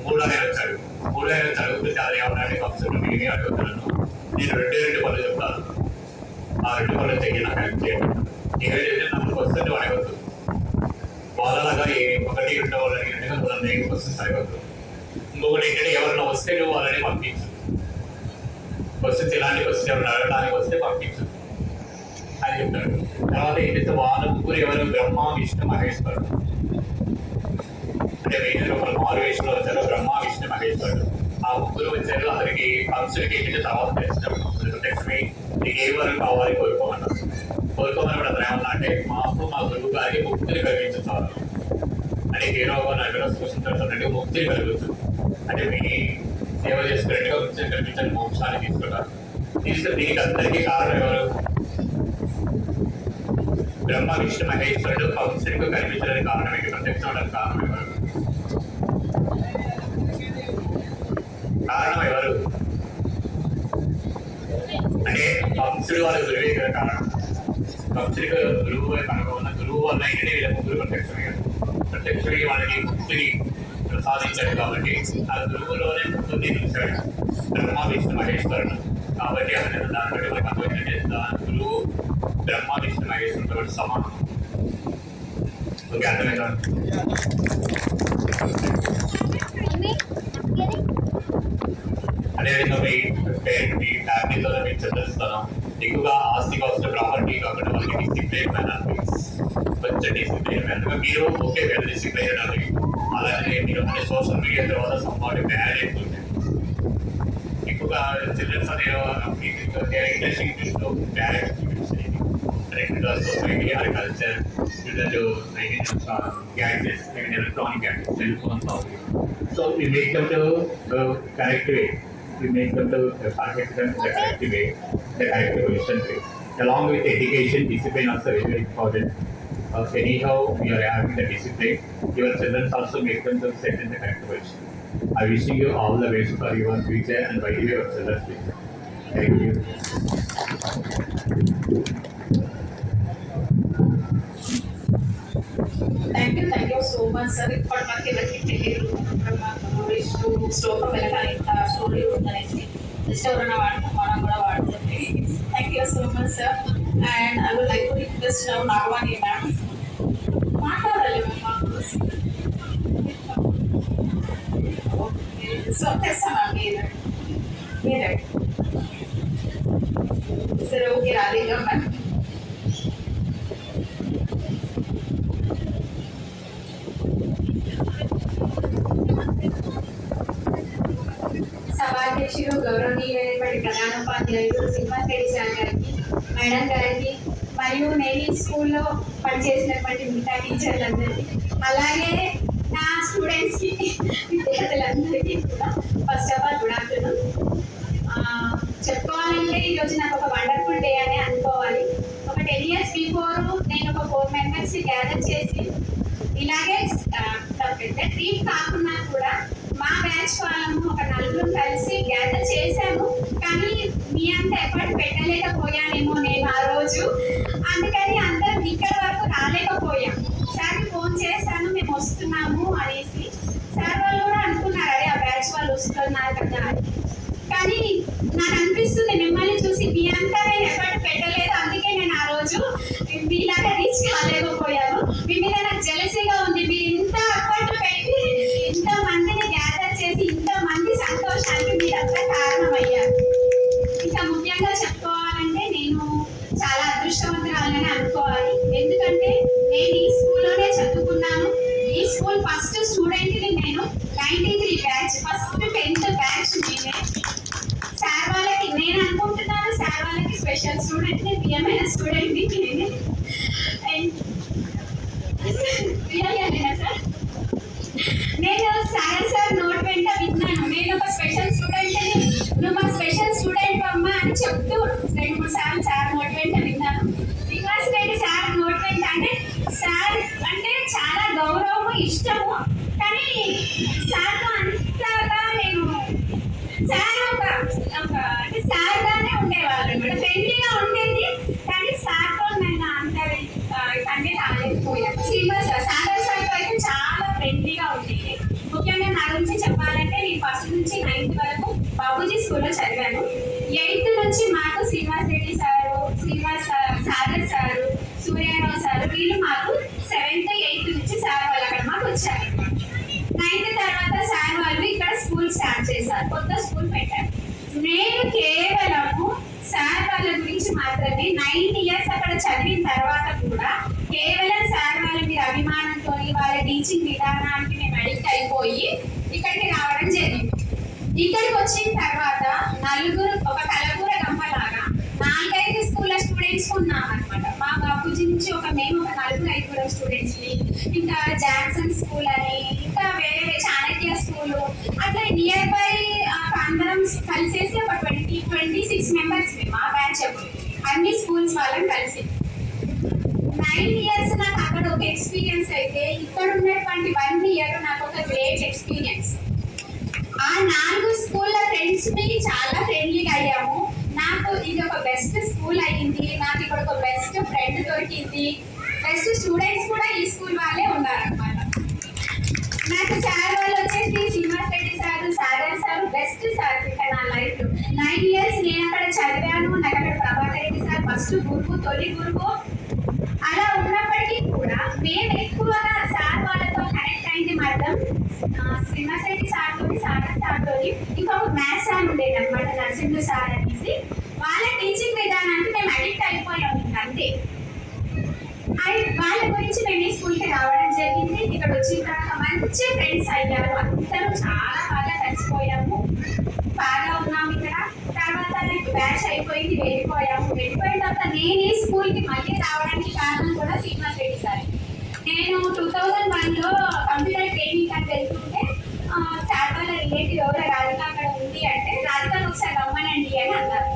మూడో ఆయన వచ్చాడు. మూడో ఆయన వచ్చి అడుగుతుంటే అది ఏమన్నాడే కంప్యూటర్ నేనే అడుగుతున్నాను, నేను రెండు పనులు చెప్తాను, ఆ 2 పనులు చెయ్యి నాకు హెల్ప్ చేయండి. ఏదైతే నన్ను క్వశ్చన్ అడగద్దు, వాళ్ళలాగా 1, 2 వాళ్ళని అడిగినట్టుగా వాళ్ళని క్వశ్చన్స్ అడగద్దు. ఇంకొకటి ఏంటంటే ఎవరైనా వస్తే నువ్వు వాళ్ళని పంపించు, క్వశ్చన్స్ ఇలాంటి క్వశ్చన్స్ ఎవరైనా అడగడానికి వస్తే పంపించు అని చెప్తాడు. తర్వాత ఏంటంటే వాళ్ళ ముగ్గురు ఎవరు బ్రహ్మ విష్ణు మహేశ్వరుడు, అంటే వేరే ఒకరు మారువేషంలో వచ్చారు, బ్రహ్మ విష్ణు మహేశ్వరుడు. ఆ ముగ్గురు వచ్చారు. అతనికి కంసుడికి ఏంటంటే తర్వాత తెలిసినాడు, లక్ష్మి నీకు ఏ వరకు కావాలి కోరుకోమన్నారు. కోరుకోమని కూడా అతను ఏమన్నా అంటే మాకు మా గురువు గారికి ముక్తిని కలిగించాలి, అంటే హీరోగా నగర సూచించినట్టు ముక్తిని కలగచ్చు, అంటే మీ సేవ చేసుకున్నట్టుగా ముక్తిని కల్పించని మోక్షాన్ని తీసుకున్నారు. తీసుకుని దీనికి అందరికీ కారణం ఎవరు? బ్రహ్మ విష్ణు మహేశ్వరుడు కంసుడికి కనిపించడానికి కారణం ఏంటి? ప్రత్యక్షం కారణం ఎవరు? కారణం ఎవరు అంటే కంసుడు వాళ్ళ గురువే కదా కారణం. కంసుడికి గురువు కనుక ఉన్న గురువు వల్ల ఏంటంటే వీళ్ళ ముగ్గురు ప్రత్యక్షమయ్యారు. ప్రత్యక్షుడికి వాళ్ళకి ముక్తిని ప్రసాదించాడు కాబట్టి ఆ గురువులోనే ముక్తిని చూశాడు బ్రహ్మ విష్ణు మహేశ్వరుడు. కాబట్టి అతను దాన్ని బట్టి మనకు అర్థమైందంటే గురువు బ్రహ్మ విష్ణు మహేశ్వరుడు సమానం. ఓకే, అర్థమైందా? అదేవిధంగా మీ ఫ్యామిలీతో మీకు చదివిస్తాను. ఎక్కువగా ఆస్తికి వస్తే ప్రాపర్టీ కాకుండా వాళ్ళకి డిసిప్లైన్ కొంచెం డిసిప్లైన్ మ్యాన్. మీరు ఓకే వెల్ డిసిప్లైన్ అని అలాగే మీరు అంటే సోషల్ మీడియా తర్వాత సంపాటి బ్యాడ్ అవుతుంది. ఎక్కువగా చిల్డ్రన్స్ అనే industry bad society or culture gadgets, like electronic gadgets, cell phones, all. So we make them to the correct way. We make them to target them in the correct way, the correct position way. Along with education, discipline also very, very important. Anyhow, we are having the discipline. Your children also make them to set in the correct position. I wishing you all the best for your future and by the way your children's future. Thank you. Thank you so much, sir. ఇప్పటి వరకు ఎవరికి తెలియదు Vishnu store వెనకాల ఇంత story ఉందనేసి just ఎవరైనా వాడతాం, మనం కూడా వాడుతుంది. Thank you so much sir. And I would like to request Nagavani ma'am మాట్లాడాలి మ్యామ్. సో తెస్తామా మీరే సరే ఓకే రాధిక మ్యామ్. సభాధ్యక్షులు గౌరవనీయులైనటువంటి ప్రధానోపాధ్యాయులు శ్రీనివాస్ రెడ్డి సార్ గారికి, మేడం గారికి, మరియు నేను ఈ స్కూల్లో పనిచేసినటువంటి మిగతా టీచర్లందరికీ, అలాగే నా స్టూడెంట్స్కి, విద్యార్థులందరికీ కూడా first of all good afternoon. చెప్పుకోవాలంటే ఈరోజు నాకు ఒక వండర్ఫుల్ డే అని అనుకోవాలి. ఒక 10 years బిఫోర్ నేను ఒక 4 members గ్యాదర్ చేసి ఇలాగే పెద్ద టీమ్ కాకుండా కూడా మా బ్యాచ్ వాళ్ళము ఒక 4 కలిసి గ్యాదర్ చేశాము. కానీ మీ అంత ఎఫర్ట్ పెట్టలేకపోయానేమో నేను ఆ రోజు, అందుకని అందరం ఇక్కడ వరకు రాలేకపోయాం. సార్కి ఫోన్ చేశాను మేము వస్తున్నాము అనేసి. సార్ వాళ్ళు కూడా అనుకున్నారు అదే ఆ బ్యాచ్ వాళ్ళు వస్తున్నారు కదా అని. కానీ నాకు అనిపిస్తుంది మిమ్మల్ని చూసి మీ అంతా నేను ఎఫర్ట్ పెట్టలేదు, అందుకే నేను ఆ రోజు మీలాగా రీచ్ కాలేకపోయాను. మీ మీద నాకు జెలసీగా ఉంది. మీరు ఇంత ఎఫర్ట్ పెట్టి ఇంతమందిని గ్యాదర్ చేసి ఇంతమంది సంతోషానికి మీరంతా కారణమయ్యారు. ఇంకా ముఖ్యంగా చెప్పుకోవాలంటే నేను చాలా అదృష్టవంతురాలని అనుకోవాలి. ఎందుకంటే నేను ఈ స్కూల్లోనే చదువుకున్నాను. ఈ స్కూల్ ఫస్ట్ స్టూడెంట్ని నేను 93 బ్యాచ్, ఫస్ట్ 10th బ్యాచ్ నేనే. సార్ వాళ్ళకి నేను అనుకుంటున్నాను సార్ వాళ్ళకి స్పెషల్ స్టూడెంట్ని, ప్రియమైన స్టూడెంట్ని నేనే. రియల్గా సార్ నేను సార్ నోట్ వెంట విన్నాను, నేను ఒక స్పెషల్ స్టూడెంట్ని, నువ్వు మా స్పెషల్ స్టూడెంట్ అమ్మ అని చెప్తూ 2-3 సార్లు సార్ నోట్ వెంట విన్నాను. శ్రీనివాస్ రెడ్డి సార్ నోట్ వెంట అంటే సార్ అంటే చాలా గౌరవము, ఇష్టము. కానీ కానీ సార్తో అంతగా నేను సార్ అంటే సార్ గానే ఉండేవాళ్ళు అనమాట. ఫ్రెండ్లీగా ఉండేది కానీ సార్తో నేను అంత అంటే రాలేకపోయాను. శ్రీనివాస్ సాగర్ సార్తో అయితే చాలా ఫ్రెండ్లీగా ఉండేది. ముఖ్యంగా నా గురించి చెప్పాలంటే నేను ఫస్ట్ నుంచి 9th వరకు బాబూజీ స్కూల్లో చదివాను. 8th నుంచి మాకు Srinivas Reddy sir, Sagar sir, Suryarao sir వీళ్ళు మాకు 7th 8th నుంచి సార్ వాళ్ళు అక్కడ మాకు వచ్చారు. 9th తర్వాత సార్ వాళ్ళు ఇక్కడ స్కూల్ స్టార్ట్ చేశారు, కొత్త స్కూల్ పెట్టారు. నేను కేవలము సార్ వాళ్ళ గురించి మాత్రమే 9 years అక్కడ చదివిన తర్వాత కూడా కేవలం సార్ వాళ్ళ మీద అభిమానంతో వాళ్ళ టీచింగ్ విధానానికి మేము అడిక్ట్ అయిపోయి ఇక్కడికి రావడం జరిగింది. ఇక్కడికి వచ్చిన తర్వాత నలుగురు ఒక కలగూర గంపలాగా 4-5 స్కూళ్ళ స్టూడెంట్స్ ఉన్నాం అనమాట. మా బాబూజీ నుంచి మేము ఒక 4-5 స్టూడెంట్స్ ని, ఇంకా జాన్సన్ స్కూల్ అని, ఇంకా వేరే చాణక్య స్కూల్, అట్లా నియర్ బై అందరం కలిసేసి ఒక 26 మెంబర్స్ మా బ్యాచ్ అన్ని స్కూల్స్ వాళ్ళని కలిసి 9 years నాకు అక్కడ ఒక ఎక్స్పీరియన్స్ అయితే ఇక్కడ ఉన్నటువంటి 1 year నాకు ఒక గ్రేట్ ఎక్స్పీరియన్స్. ఆ 4 స్కూళ్ళ ఫ్రెండ్స్ ని చాలా ఫ్రెండ్లీగా అయ్యాము. నాకు ఇది ఒక బెస్ట్ స్కూల్ అయ్యింది, నాకు ఇక్కడ ఒక బెస్ట్ ఫ్రెండ్ దొరికింది. బెస్ట్ స్టూడెంట్స్ కూడా ఈ స్కూల్ వాళ్ళే ఉన్నారనమాట. నాకు సార్ వాళ్ళు వచ్చేసి Srinivas Reddy sir, Sagar sir best sir ఇంకా నా లైఫ్. 9 years నేను అక్కడ చదివాను. నాకు అక్కడ ప్రభాకర్ రెడ్డి సార్ ఫస్ట్ గురువు, తొలి గురువు. అలా ఉన్నప్పటికీ కూడా మేము ఎక్కువగా సార్ వాళ్ళతో కనెక్ట్ అయింది మాత్రం శ్రీనివాస్ రెడ్డి సార్ తోటి, సాగర్ సార్ తోటి, ఇంకా ఒక మ్యాథ్స్ సార్ ఉండేది అనమాట, నరసింహ సార్ అనేసి. వాళ్ళ టీచింగ్ విధానానికి మేము అడిక్ట్ అయిపోయాం ఇంకా అంతే. వాళ్ళ గురించి మేము ఈ స్కూల్కి రావడం జరిగింది. ఇక్కడ వచ్చిన తర్వాత మంచి ఫ్రెండ్స్ అయ్యారు, అందరూ చాలా బాగా కలిసిపోయాము, బాగా ఉన్నాము ఇక్కడ. తర్వాత బ్యాచ్ అయిపోయింది, వెళ్ళిపోయిన తర్వాత నేను ఈ స్కూల్కి మళ్ళీ రావడానికి కారణం కూడా శ్రీనివాస్ రెడ్డి సార్. నేను 2001లో కంప్యూటర్ ట్రైనింగ్ అని వెళ్తుంటే సార్ వాళ్ళ రిలేటివ్ ఎవరో రాధిక అక్కడ ఉంది అంటే రాధికను ఒకసారి రమ్మనండి అని అన్నారు.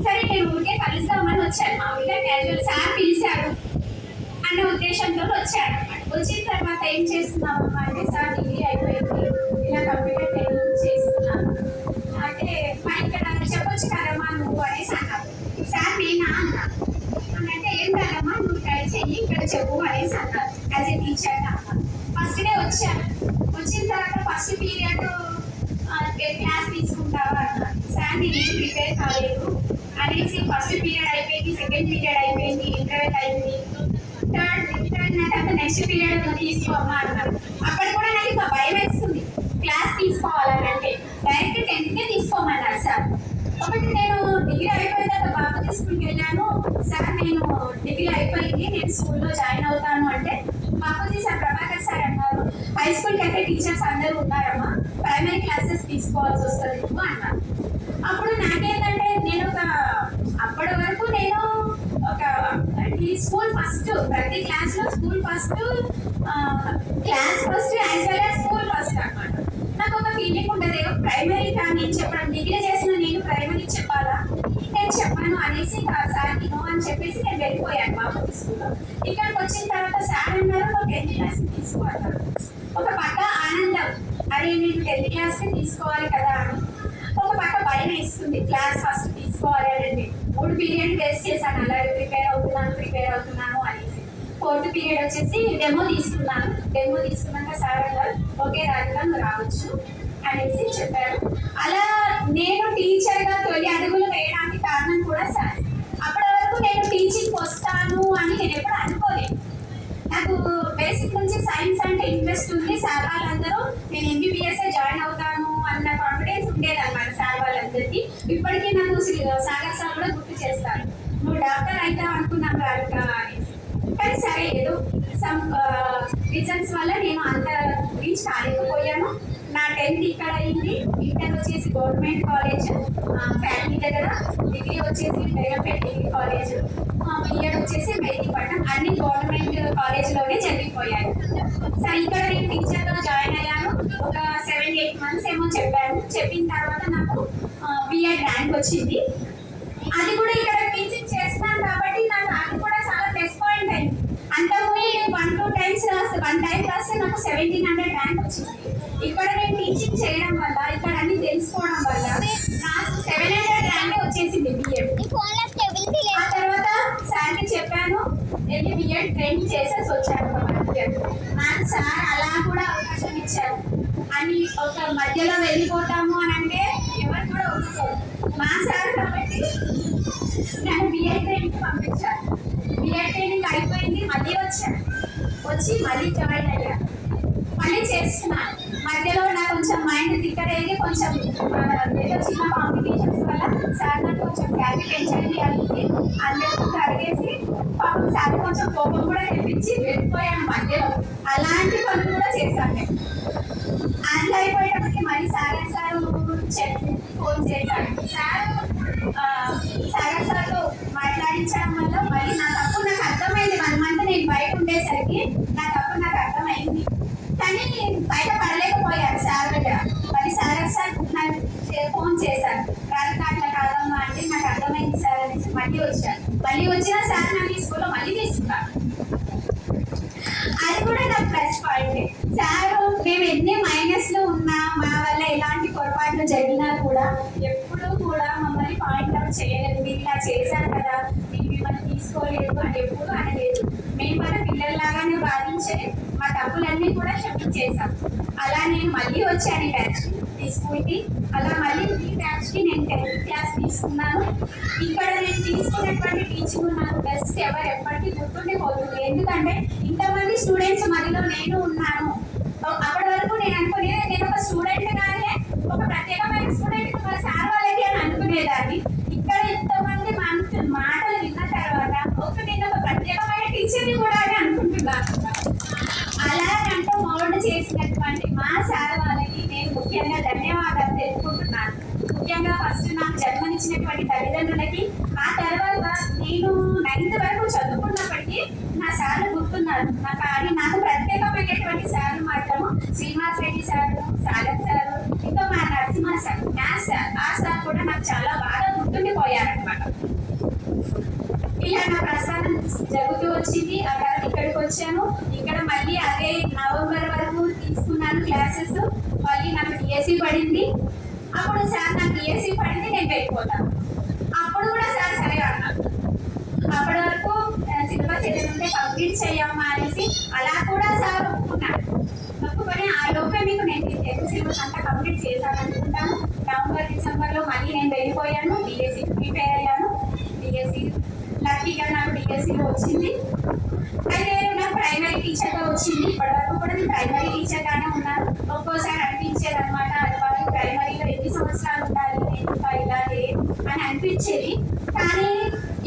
సరే నేను ఊరికే కలుస్తామని వచ్చాను, మామూలుగా క్యాజువల్. సార్ పిలిచారు అనే ఉద్దేశంతో వచ్చాను అనమాట. వచ్చిన తర్వాత ఏం చేస్తున్నామమ్మా అంటే సార్ డిగ్రీ అయిపోయింది, ఇలా కంప్యూటర్ ట్రైనింగ్ చేస్తున్నాను అంటే ఇక్కడ చెప్పొచ్చు కదమ్మా నువ్వు అనేసి అన్నారు. సార్ నేనా అన్నా అంటే ఏం కాదమ్మా నువ్వు ట్రై చెయ్యి ఇక్కడ చెప్పు అనేసి అన్నారు. As a teacher first day వచ్చాను. వచ్చిన తర్వాత ఫస్ట్ పీరియడ్ క్లాస్ తీసుకుంటావా అన్నారు. సార్ నేను ప్రిపేర్ కాలేదు అనేసి ఫస్ట్ పీరియడ్ అయిపోయింది, సెకండ్ పీరియడ్ అయిపోయింది, ఇంటర్వెల్ అయింది, థర్డ్ నెక్స్ట్ పీరియడ్ తీసుకోమ్మా అన్నారు. అక్కడ కూడా నాకు ఇంకా భయం వేస్తుంది క్లాస్ తీసుకోవాలంటే. డైరెక్ట్ 10th తీసుకోమన్నారు సార్. ఒకటి నేను డిగ్రీ అయిపోయిన తర్వాత బాబూజీ స్కూల్కి వెళ్ళాను. సార్ నేను డిగ్రీ అయిపోయింది, నేను స్కూల్లో జాయిన్ అవుతాను అంటే బాబూజీ సార్ ప్రభాకర్ సార్ అన్నారు హై స్కూల్కి అయితే టీచర్స్ అందరూ ఉన్నారమ్మా, ప్రైమరీ క్లాసెస్ తీసుకోవాల్సి వస్తుంది నువ్వు అన్నారు. అప్పుడు నాకేంటంటే నేను అప్పటి వరకు నేను ఒక ఈ స్కూల్ ఫస్ట్, ప్రతి క్లాస్లో school first, class first as well as school first అనమాట. నాకు ఒక ఫీలింగ్ ఉండదు ఏదో ప్రైమరీ కానీ నేను చెప్పడం, డిగ్రీ చేసిన నేను ప్రైమరీ చెప్పాలా, నేను చెప్పాను అనేసి సార్ నో అని చెప్పేసి నేను వెళ్ళిపోయాను బాబూజీ స్కూల్లో. ఇక్కడికి వచ్చిన తర్వాత సార్ అన్నారు నువ్వు 10th క్లాస్ తీసుకోవాలి. ఒక పక్క ఆనందం, అరే నేను 10th క్లాస్కి తీసుకోవాలి కదా అని. ఒక పక్క భయం వేస్తుంది, క్లాస్ ఫస్ట్ తీసుకోవాలి అనేది. 3 పీరియడ్ వేస్ట్ చేశాను, అలాగే ప్రిపేర్ అవుతున్నాను అనేసి. 4th పీరియడ్ వచ్చేసి డెమో తీసుకున్నాను. డెమో తీసుకున్నాక సార్ అన్నారు ఓకే రాధిక నువ్వు రావచ్చు అనేసి చెప్పారు. అలా నేను టీచర్గా తొలి అడుగులు వేయడానికి కారణం కూడా సార్. అప్పటి వరకు నేను టీచింగ్ వస్తాను అని నేను ఎప్పుడు అనుకోలేదు. నాకు బేసిక్ నుంచి సైన్స్ అంటే ఇంట్రెస్ట్ ఉంది. సార్ వాళ్ళందరూ నేను MBBS జాయిన్ అవుతాను అన్న కాన్ఫిడెన్స్ ఉండేది అన్నమాట సార్ వాళ్ళందరికీ. ఇప్పటికీ నాకు సాగర్ సార్ కూడా గుర్తు చేస్తారు నువ్వు డాక్టర్ అవుతావు అనుకున్నాను రాధిక అనేసి. కానీ సరే ఏదో సమ్ రీజన్స్ వల్ల నేను అంత రీచ్ కాలేకపోయాను. నా 10th ఇక్కడ అయింది, ఇంటర్ వచ్చేసి గవర్నమెంట్ కాలేజ్ ఫ్యామిలీ దగ్గర, డిగ్రీ వచ్చేసి బేగంపేట డిగ్రీ కాలేజ్, బిఎడ్ వచ్చేసి మెహదీపట్నం, అన్ని గవర్నమెంట్ కాలేజ్లోనే జరిగిపోయాయి. సరే ఇక్కడ నేను టీచర్గా జాయిన్ అయ్యాను. ఒక 7-8 months ఏమో చెప్పాను. చెప్పిన తర్వాత నాకు బిఎడ్ ర్యాంక్ వచ్చింది. అది కూడా ఇక్కడ టీచింగ్ చేస్తున్నాను కాబట్టి నాకు అది కూడా చాలా ప్లస్ పాయింట్ అయింది. అంతకుముందు 1-2 times రాస్తే 1 time రాస్తే నాకు 1700 ర్యాంక్ వచ్చింది. ఇక్కడ నేను టీచింగ్ చేయడం వల్ల, ఇక్కడ అన్ని తెలుసుకోవడం వల్ల నాకు 700 ర్యాంక్ వచ్చేసింది బిఎడ్. ఆ తర్వాత సార్కి చెప్పాను, వెళ్ళి బిఎడ్ ట్రైనింగ్ చేసేసి వచ్చాను ఒక మధ్య. నాకు సార్ అలా కూడా అవకాశం ఇచ్చారు. అని ఒక మధ్యలో వెళ్ళిపోతాము అని అంటే ఎవరు కూడా ఒప్పుకోరు. మా సార్ కాబట్టి నన్ను బిఎడ్ ట్రైనింగ్ పంపించారు. బిఎడ్ ట్రైనింగ్ అయిపోయింది, మళ్ళీ వచ్చి మళ్ళీ జాయిన్ అయ్యా, మళ్ళీ చేస్తున్నాను. మధ్యలో నాకు కొంచెం మైండ్ తిక్కడేది, కొంచెం ఏదో చిన్న కాంప్లికేషన్స్ వల్ల సార్ నాకు కొంచెం క్యారీ పెంచండి అనేసి అందరికీ అడిగేసి పాపం సార్ కొంచెం కోపం కూడా తెప్పించి వెళ్ళిపోయాను మధ్యలో. అలాంటి పనులు కూడా చేశాను నేను. అందులో అయిపోయేటప్పటికి మళ్ళీ సార్ ఫోన్ చేశాను. సార్తో మాట్లాడించడం వల్ల మళ్ళీ నా తప్పు నాకు అర్థమైంది. 1 month నేను బయట ఉండేసరికి నా తప్పు నాకు అర్థమైంది. కానీ బయట పడలేకపోయాను సార్ దగ్గర. మళ్ళీ సార్ నాకు ఫోన్ చేశాను, అట్లా కాదమ్మా అంటే నాకు అర్థమైంది సార్ అనేసి మళ్ళీ వచ్చాను. మళ్ళీ వచ్చిన సార్ నాకు ఈ స్కూల్లో మళ్ళీ తీసుకున్నాను. అది కూడా నా ప్లస్ పాయింట్. సార్ మేము ఎన్ని మైనస్లు ఉన్నా, మా వల్ల ఎలాంటి పొరపాట్లు జరిగినా కూడా ఎప్పుడూ కూడా మమ్మల్ని పాయింట్ అవుట్ చేయలేదు. మీరు ఇలా చేశారు కదా, మీరు మిమ్మల్ని తీసుకోలేదు అని ఎప్పుడు అనలేదు. మేము మన పిల్లల్లాగానే భావించే మా తప్పులన్నీ కూడా క్షమించేశాం. అలా నేను మళ్ళీ వచ్చాను ఈ బ్యాచ్ ఈ స్కూల్కి. అలా మళ్ళీ ఈ బ్యాచ్కి నేను 10th క్లాస్ తీసుకున్నాను. ఇక్కడ నేను తీసుకున్నటువంటి టీచింగ్ నాకు బెస్ట్ ఎవరు ఎప్పటికీ గుర్తుండిపోతుంది. ఎందుకంటే ఇంతమంది స్టూడెంట్స్ మధ్యలో నేను ఉన్నాను. అప్పటి వరకు నేను అనుకునేది నేను ఒక స్టూడెంట్ గానే ఒక ప్రత్యేకమైన స్టూడెంట్ మా సార్ వాళ్ళకి అని అనుకునేదాన్ని. ఇక్కడ ఇంతమంది మాటలు విన్న తర్వాత నేను ఒక ప్రత్యేకమైన టీచర్ని కూడా అని అనుకుంటున్నాను. అలాగంటూ మౌల్డ్ చేసినటువంటి మా సార్ వాళ్ళకి నేను ముఖ్యంగా ధన్యవాదాలు తెలుపుకుంటున్నాను. ముఖ్యంగా ఫస్ట్ నాకు జన్మనిచ్చినటువంటి తల్లిదండ్రులకి, ఆ తర్వాత నేను 9th వరకు చదువుకున్నప్పటికీ నా సార్లు గుర్తున్నారు. నాకు ప్రత్యేకమైనటువంటి సార్లు మాత్రము శ్రీనివాస్ రెడ్డి సార్, సాగర్ సార్, ఇంకా మా నరసింహ సార్, మ్యాథ్స్ సార్, ఆ సార్ కూడా నాకు చాలా బాగా గుర్తుండిపోయారనమాట. ఇలా నా ప్రస్థానం జరుగుతూ వచ్చింది. అక్కడ ఇక్కడికి వచ్చాను. ఇక్కడ మళ్ళీ అదే నవంబర్ వరకు తీసుకున్నాను క్లాసెస్. మళ్ళీ నాకు డిఎస్సి పడింది. అప్పుడు సార్ నాకు డిఎస్సి పడింది, నేను వెళ్ళిపోతాను. అప్పుడు కూడా సార్ సరే అన్నారు. అప్పటి వరకు సిలబస్ ఏదైతే కంప్లీట్ చేయమ్మా అనేసి అలా కూడా సార్ ఒప్పుకొని ఆ లోపే మీకు నేను సిలబస్ అంతా కంప్లీట్ చేశాను అనుకుంటాను. నవంబర్ డిసెంబర్లో మళ్ళీ నేను వెళ్ళిపోయాను. డిఎస్సి ప్రిపేర్ అయ్యాను. డిఎస్సి లక్కీగా నాకు డిఎస్సిలో వచ్చింది. అయితే నాకు ప్రైమరీ టీచర్గా వచ్చింది. ఇప్పటివరకు కూడా నేను ప్రైమరీ టీచర్గానే ఉన్నాను. ఒక్కోసారి అనిపించేది అనమాట, వాళ్ళు ప్రైమరీలో ఎన్ని సంవత్సరాలు ఉండాలి, నేను ఇలాగే అని అనిపించేది. కానీ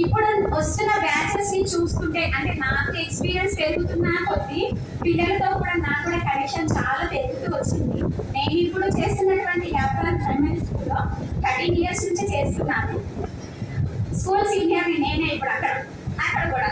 ఇప్పుడు వస్తున్న బ్యాచెస్ ని చూస్తుంటే, అంటే నాకు ఎక్స్పీరియన్స్ పెరుగుతున్న కొద్దీ పిల్లలతో కూడా నాకు కూడా కనెక్షన్ చాలా పెరుగుతూ వచ్చింది. నేను ఇప్పుడు చేస్తున్నటువంటి యాప్రాన్ ప్రైమరీ స్కూల్లో 13 years నుంచి చేస్తున్నాను. స్కూల్ సీనియర్ని నేనే ఇప్పుడు అక్కడ కూడా.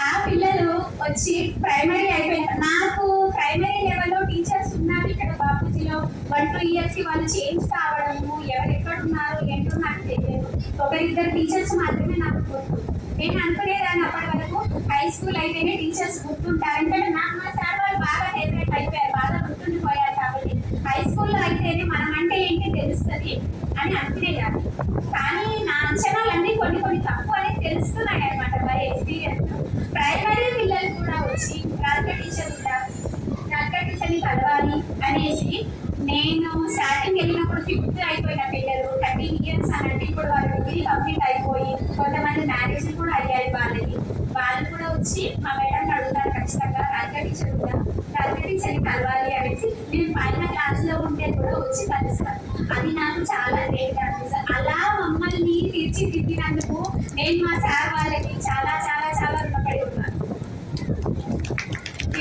ఆ పిల్లలు వచ్చి ప్రైమరీ అయిపోయిన నాకు ప్రైమరీ లెవెల్లో టీచర్స్ ఉన్నారు ఇక్కడ బాపూజీలో. 1-2 years వాళ్ళు చేంజ్ కావడము, ఎవరెక్కడ ఉన్నారు ఏంటో నాకు తెలియదు. 1-2 టీచర్స్ మాత్రమే నాకు గుర్తు. నేను అనుకునేదాన్ని అప్పటి వరకు హై స్కూల్ అయితేనే టీచర్స్ గుర్తుంటారు, ఎందుకంటే నాకు మా సార్ వాళ్ళు బాగా ఫేవరెట్ అయిపోయారు, బాగా గుర్తుండిపోయారు. కాబట్టి హై స్కూల్లో అయితేనే మనం అంటే ఏంటి తెలుస్తుంది అని అనుకునేదాన్ని. కానీ నా అంచనాలన్నీ కొన్ని తప్పు అనేది తెలుస్తున్నాయి అనమాట బై ఎక్స్పీరియన్స్. ప్రైమరీ పిల్లలు కూడా వచ్చి రాధిక టీచర్ని కలవాలి అనేసి నేను స్టార్టింగ్ వెళ్ళినప్పుడు 5th అయిపోయిన పిల్లలు 13 years అనంటే ఇప్పుడు వాళ్ళు డిగ్రీ కంప్లీట్ అయిపోయి కొంతమంది మ్యారేజ్ కూడా అయ్యాయి వాళ్ళకి. వాళ్ళు కూడా వచ్చి మా మేడం అడుగుతారు ఖచ్చితంగా రాధిక టీచర్ని కలవాలి అనేసి. నేను పైన క్లాస్లో ఉంటే కూడా వచ్చి కలుస్తాను. అది నాకు చాలా గ్రేట్ అనిపిస్తుంది. అలా మమ్మల్ని తీర్చిదిద్దినందుకు నేను మా సార్ వాళ్ళకి చాలా చాలా చాలా రుణపడి ఉన్నాను.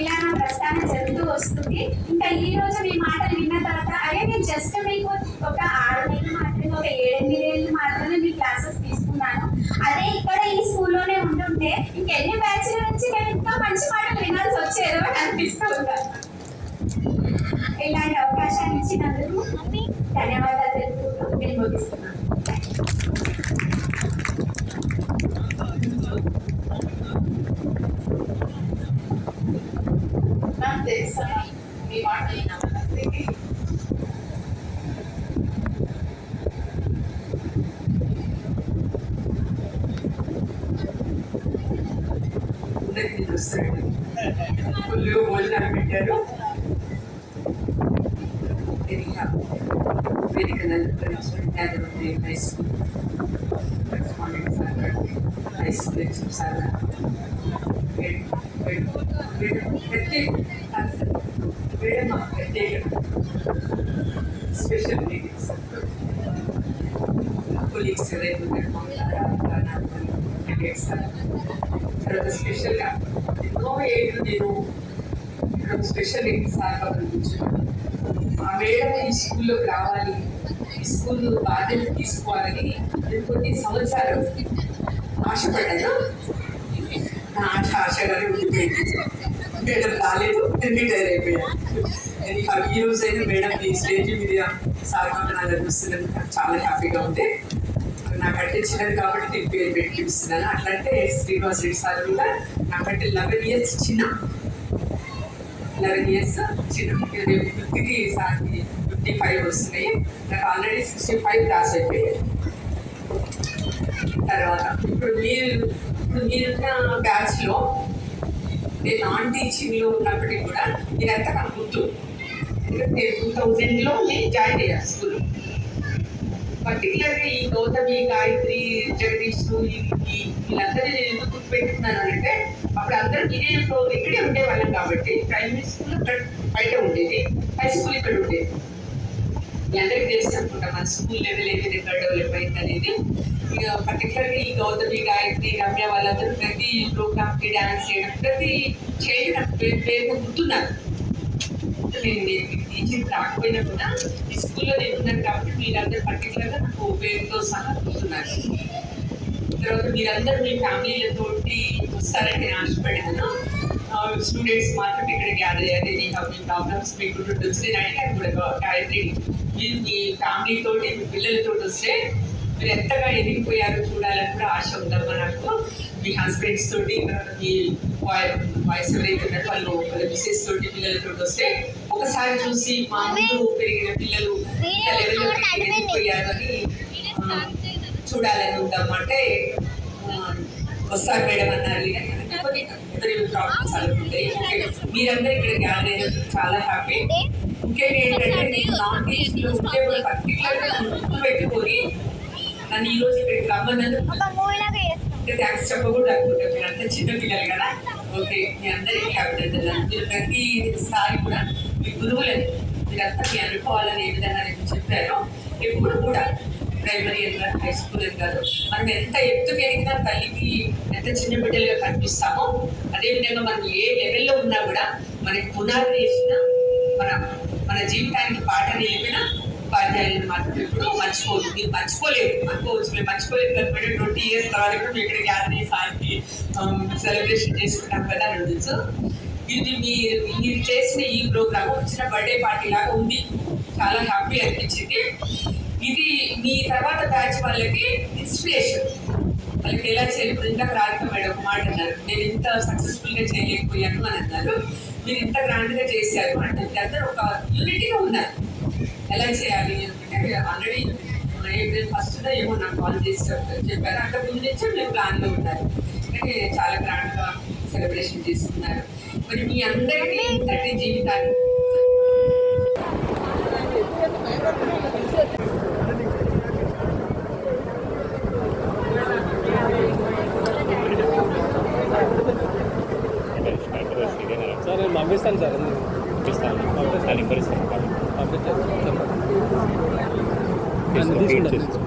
ఇలా నా ప్రస్థానం జరుగుతూ వస్తుంది. ఇంకా ఈ రోజు మీ మాటలు విన్న తర్వాత అదే నేను జస్ట్ మీకు ఒక 6 నెలలు మాత్రమే, ఒక 7-8 నెలలు మాత్రమే మీ క్లాసెస్ తీసుకున్నాను. అదే ఇక్కడ ఈ స్కూల్లోనే ఉంటుంటే ఇంకెన్ని బ్యాచ్ల నుంచి నేను ఇంకా మంచి మాటలు వినాల్సి వచ్చేదో అని అనిపిస్తూ ఉంటాను. ఇలాంటి అవకాశాన్ని ఇచ్చినందుకు ధన్యవాదాలు తెలుపుతూ నేను ముగిస్తున్నాను. నాకు తెలుసా అందరికీ చూస్తున్నాడు. ఫుల్గా భోజనాలు పెట్టారు. వేదికను అలంకరించిన high school correspondent sir, high school HM sir, ప్రత్యేక స్పెషల్ మీటింగ్స్ కొలీగ్స్ ఎవరైతే తర్వాత స్పెషల్గా ఎన్నో ఏళ్ళు నేను ఇక్కడ స్పెషల్ సార్ పక్కన కూర్చున్నాను. ఆ మేడం ఈ స్కూల్లోకి రావాలి, ఈ స్కూల్ బాధ్యత తీసుకోవాలని నేను కొన్ని సంవత్సరాలు ఆశపడ్డాను. నా ఆశగానే ఉండిపోయింది. మేడం రాలేదు, నేను రిటైర్ అయిపోయాను. ఈ రోజైనా మేడం ఈ స్టేజ్ మీద సార్ పక్కన చూస్తున్నందుకు చాలా హ్యాపీగా ఉంది. నాకంటే చిన్నది కాబట్టి నేను పేరు పెట్టి చూస్తున్నాను. అట్లంటే శ్రీనివాస్ రెడ్డి సార్ కూడా నాకంటే 11 years చిన్న. 11 years చిన్న. ఫిఫ్టీకి సార్కి 55 వస్తున్నాయి. నాకు ఆల్రెడీ 65 క్రాస్ అయిపోయాయి. తర్వాత ఇప్పుడు మీరున్న బ్యాచ్లో నేను నాన్ టీచింగ్లో ఉన్నప్పటికీ కూడా ఇదంతా నాకు గుర్తు. ఎందుకంటే 2000లో నేను జాయిన్ అయ్యాను స్కూల్లో. పర్టికులర్గా ఈ గౌతమి, గాయత్రి, జగదీష్ వీళ్ళందరినీ నేను ఎందుకు గుర్తుపెట్టుకున్నాను అంటే అప్పుడు అందరూ ఇక్కడే ఉండేవాళ్ళం కాబట్టి ప్రైమరీ స్కూల్ ఇక్కడ బయట ఉండేది, హై స్కూల్ ఇక్కడ ఉండేది. మీ అందరికీ తెలుసు అనుకుంటా మన స్కూల్ లెవెల్ ఏదైతే ఎక్కడ డెవలప్ అయింది అనేది. ఇక పర్టికులర్గా ఈ గౌతమి, గాయత్రి, రమ్య వాళ్ళందరూ ప్రతి ప్రోగ్రామ్కి డ్యాన్స్ చేయడం, ప్రతి చేయడం నాకు పేరుగా గుర్తున్నారు. నేను టీచింగ్ రాకపోయినా కూడా ఈ స్కూల్లో నేను ఉన్నాను కాబట్టి మీరందరూ పర్టికులర్గా నాకు పేరుతో సహా గుర్తున్నారు. తర్వాత మీరందరూ మీ ఫ్యామిలీలతోటి వస్తారని నేను ఆశపడినాను. స్టూడెంట్స్ మాత్రం ఇక్కడ గ్యాదర్ అయ్యారు. మీ ప్రాబ్లమ్స్ మీకు ఉండొచ్చు. నేను అడిగాను కూడా గాయత్రి, మీరు మీ ఫ్యామిలీతోటి మీ పిల్లలతో వస్తే మీరు ఎంతగా ఎదిగిపోయారో చూడాలని కూడా ఆశ ఉందమ్మా నాకు. మీ హస్బెండ్స్ తోటి, మీ వాయిస్ ఎవరైతే ఉన్నారో వాళ్ళ మిస్సెస్ తోటి పిల్లలతో వస్తే ఒకసారి చూసి మా ముందు పెరిగిన పిల్లలు లెవెల్లో ఎదిగిపోయారు అని చూడాలని ఉందమ్మా. అంటే వస్తారు మేడం అన్నారు. ఇద్దరు ప్రాబ్లమ్స్ అనుకుంటాయి. మీరందరూ ఇక్కడ గ్యాదర్ అయినందుకు చాలా హ్యాపీ. ముఖ్యంగా ఏంటంటే నేను నాన్ టీచింగ్లో ఉంటే కూడా పర్టికులర్గా గుర్తు పెట్టుకొని నన్ను ఈరోజు ఇక్కడికి రమ్మన్నందుకు థ్యాంక్స్ చెప్పకూడదు అనుకుంటాను. మీరు అంతా చిన్నపిల్లలు కదా. ఓకే, మీ అందరికీ అభినందనలు. మీరు ప్రతిసారి కూడా మీ గురువులని మీరంతా మీ అనుభవాలని ఏ విధంగా నేను చెప్పారో ఎప్పుడు కూడా ప్రైమరీ అని కాదు, హై స్కూల్ అని కాదు, మనం ఎంత ఎత్తుకు ఎదిగినా తల్లికి ఎంత చిన్న బిడ్డలుగా కనిపిస్తామో అదేవిధంగా మనం ఏ లెవెల్లో ఉన్నా కూడా మనకి పునాది వేసిన మన జీవితానికి పాట నేర్పిన ఉపాధ్యాయులను మాత్రం ఎప్పుడు మర్చిపోదు. మీరు మర్చిపోలేదు అనుకోవచ్చు, మేము మర్చిపోలేదు కాబట్టి 20 years తర్వాత కూడా మేము ఇక్కడ గ్యాదరింగ్ సార్కి సెలబ్రేషన్ చేసుకుంటాం కదా అని ఉండొచ్చు. ఇది మీరు చేసిన ఈ ప్రోగ్రామ్ చిన్న బర్త్డే పార్టీ లాగా ఉంది. చాలా హ్యాపీ అనిపించింది. ఇది మీ తర్వాత బ్యాచ్ వాళ్ళకి ఇన్స్పిరేషన్. వాళ్ళకి ఎలా చేయాలి. ఇందాక రాధిక మేడం ఒక మాట అన్నారు, నేను ఇంత సక్సెస్ఫుల్గా చేయలేకపోయాను అని అన్నారు. మీరు ఇంత గ్రాండ్గా చేశారు అంటే మీరందరూ ఒక యూనిటీగా ఉన్నారు. ఎలా చేయాలి అంటే ఆల్రెడీ ఏప్రిల్ 1st ఏమో నాకు కాల్ చేసి చెప్పారు. అంత ముందు నుంచే మీరు ప్లాన్లో ఉన్నారు. కానీ చాలా గ్రాండ్గా సెలబ్రేషన్ చేసుకున్నారు. మరి మీ అందరికీ ఇంతటి జీవితాన్ని సార్ నేను పంపిస్తాను సార్. తీసుకుంటాను.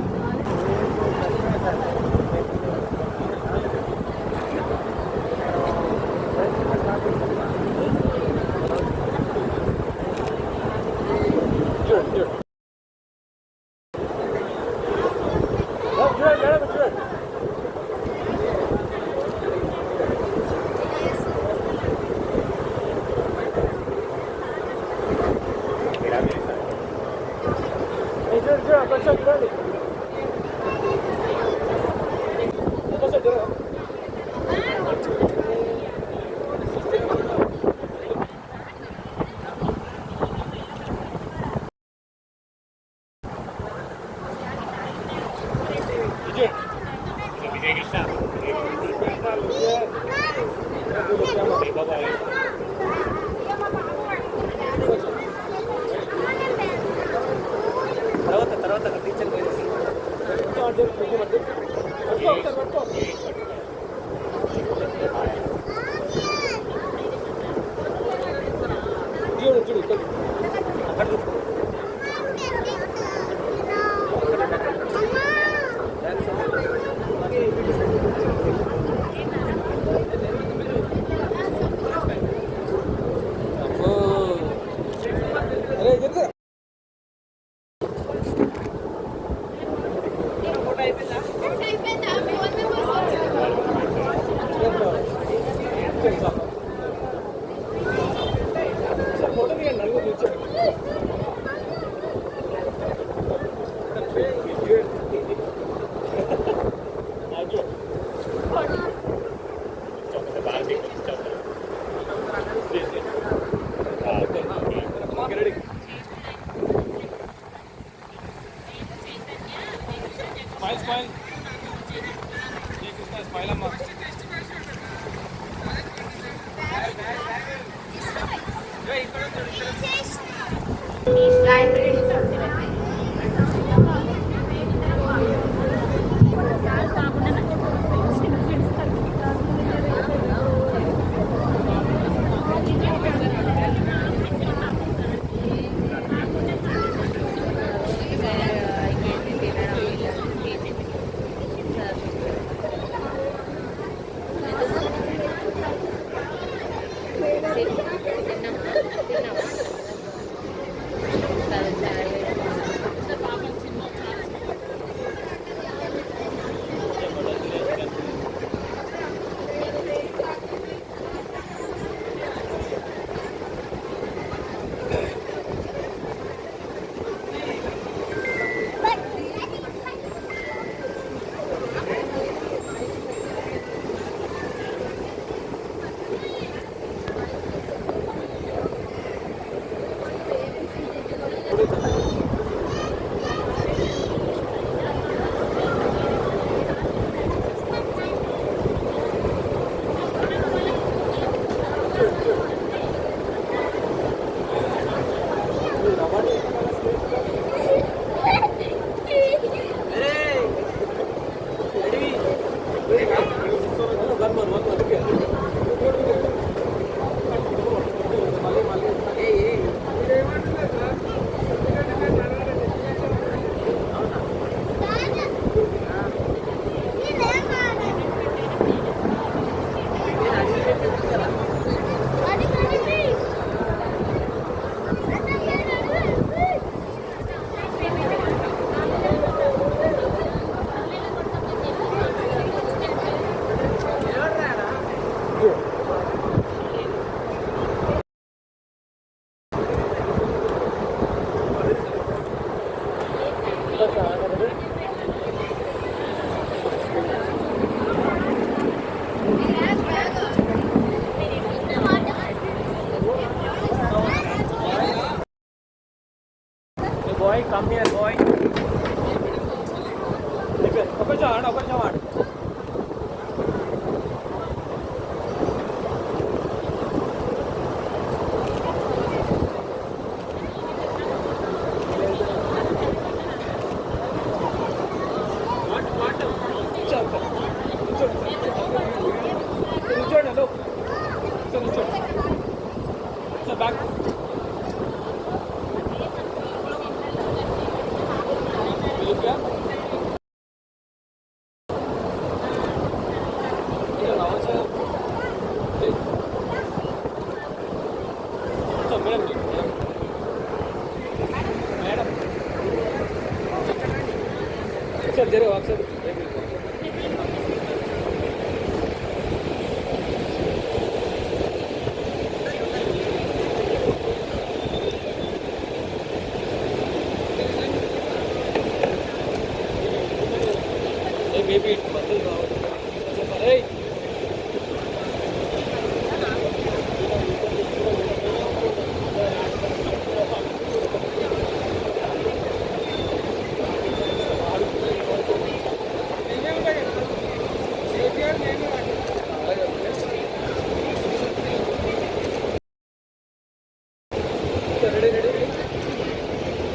Good. Boy, come here, boy. Open your hand, open your hand. अक्षर दे रहे हो अक्षर మేబీ బదులు కావచ్చు చెప్పాలి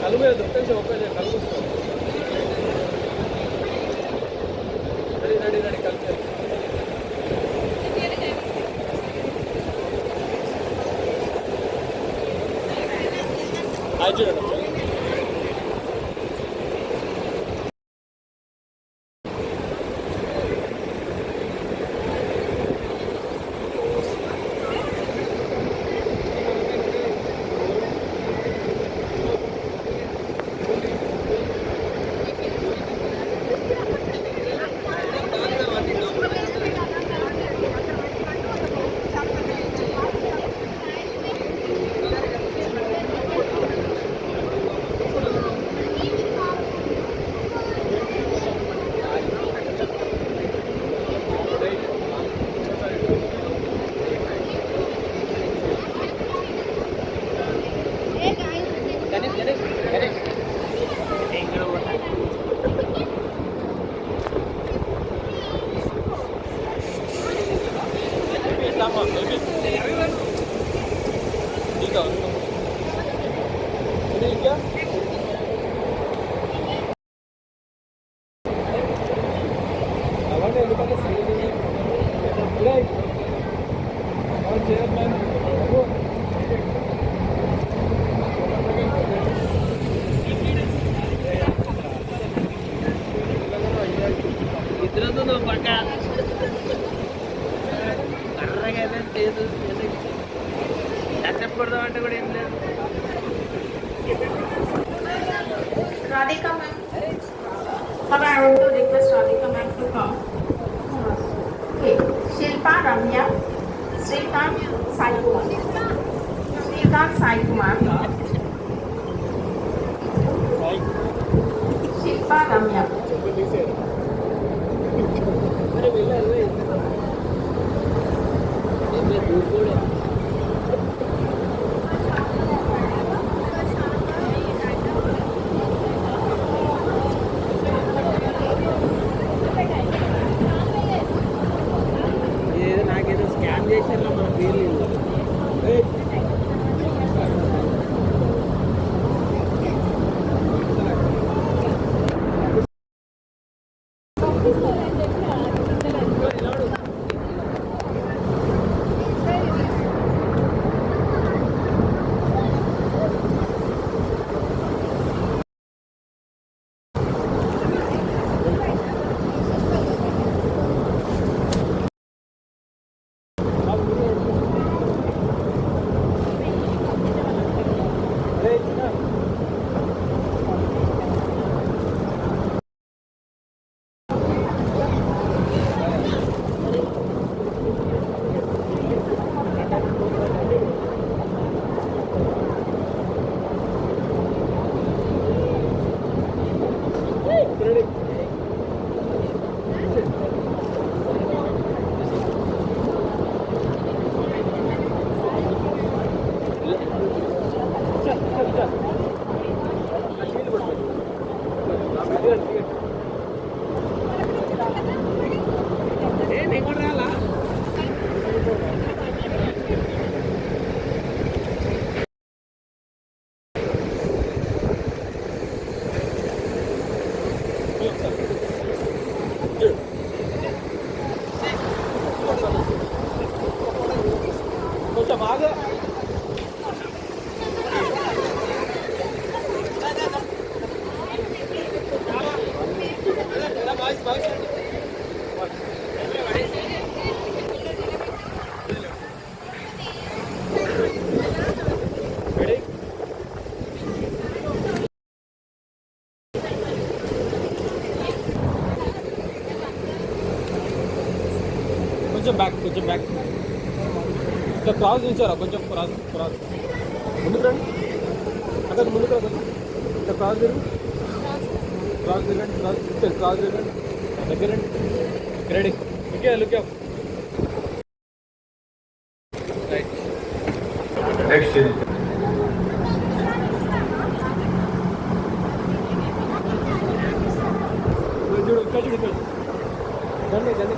కలుగు దొరికితే ఓకే కలుగు బాగుండే ఎందుకంటే చైర్మన్ ఇద్దరు పక్క కర్రగా లేదు యాక్సెప్ట్ కొడదామంటే కూడా ఏం లేదు. Radhika ma'am. Now I want to request Radhika ma'am to come. Okay. Shilpa Ramya, Srikant Sai Kumar. Srikant Sai Kumar. Shilpa Ramya. అరే వెళ్ళాలి దూర్ కూడా ఏదో నాకేదో స్కాన్ చేశారు మన పేర్లు కొంచెం ఆగా కొంచెం బ్యాక్ ఇంకా క్రాస్ నిల్చారా కొంచెం క్రాస్ ముందుకు రండి అక్కడ ముందుకు రా కొంచెం ఇంకా క్రాస్ తిరగండి క్రాస్ తిరగండి దగ్గరండి ready okay look right next చూడు ఇక్కడ దండి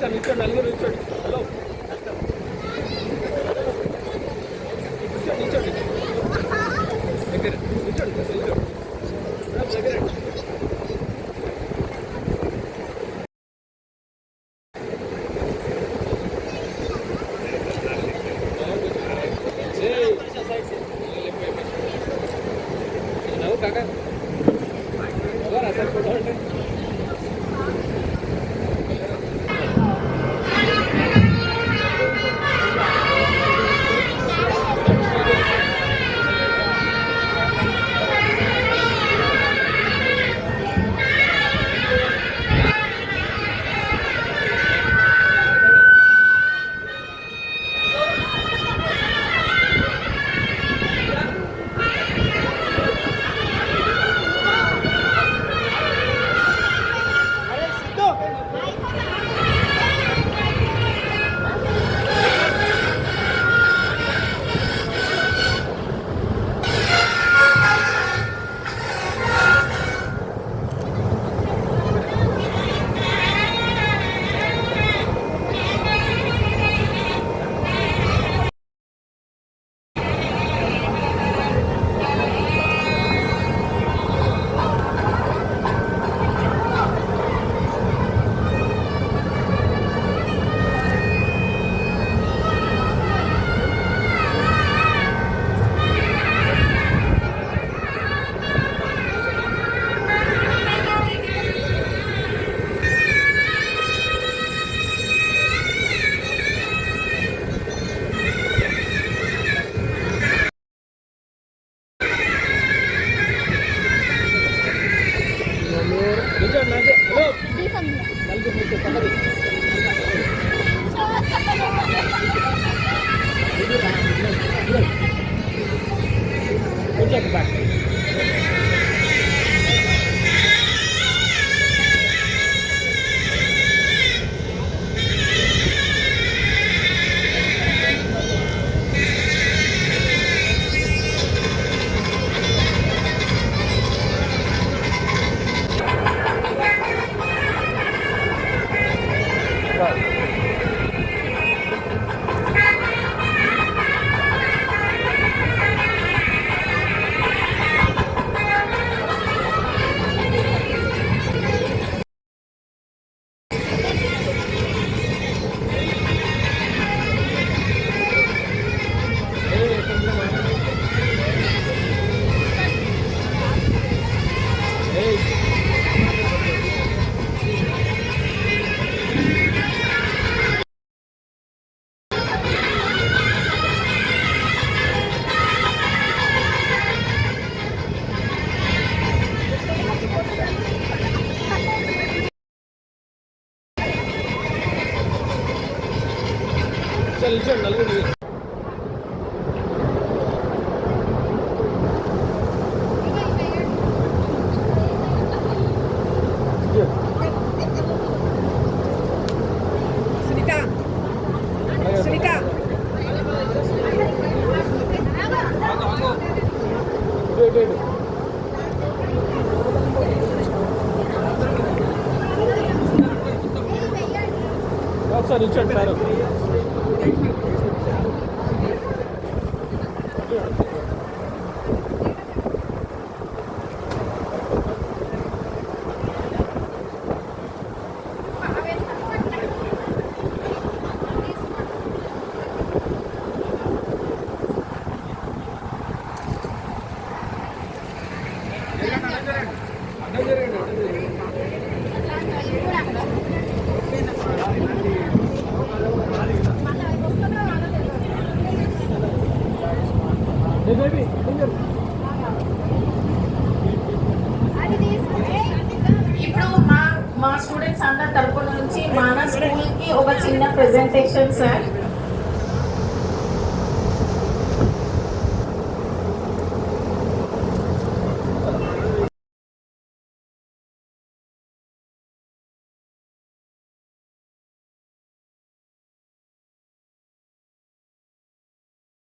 నిల్చోండి నలుగురు నిల్చోండి హలో నిల్చోండి దగ్గర నిల్చోండి దగ్గర నవ్వు కాకా అసలు ఫోటో అంటే కొంచెం బ్యాక్. నిల్చోండి నలుగురు. ఒకసారి నిల్చోండి సార్. ఇప్పుడు మా స్టూడెంట్స్ అందరి తరపున నుంచి మన స్కూల్ కి ఒక చిన్న ప్రెజెంటేషన్ సార్.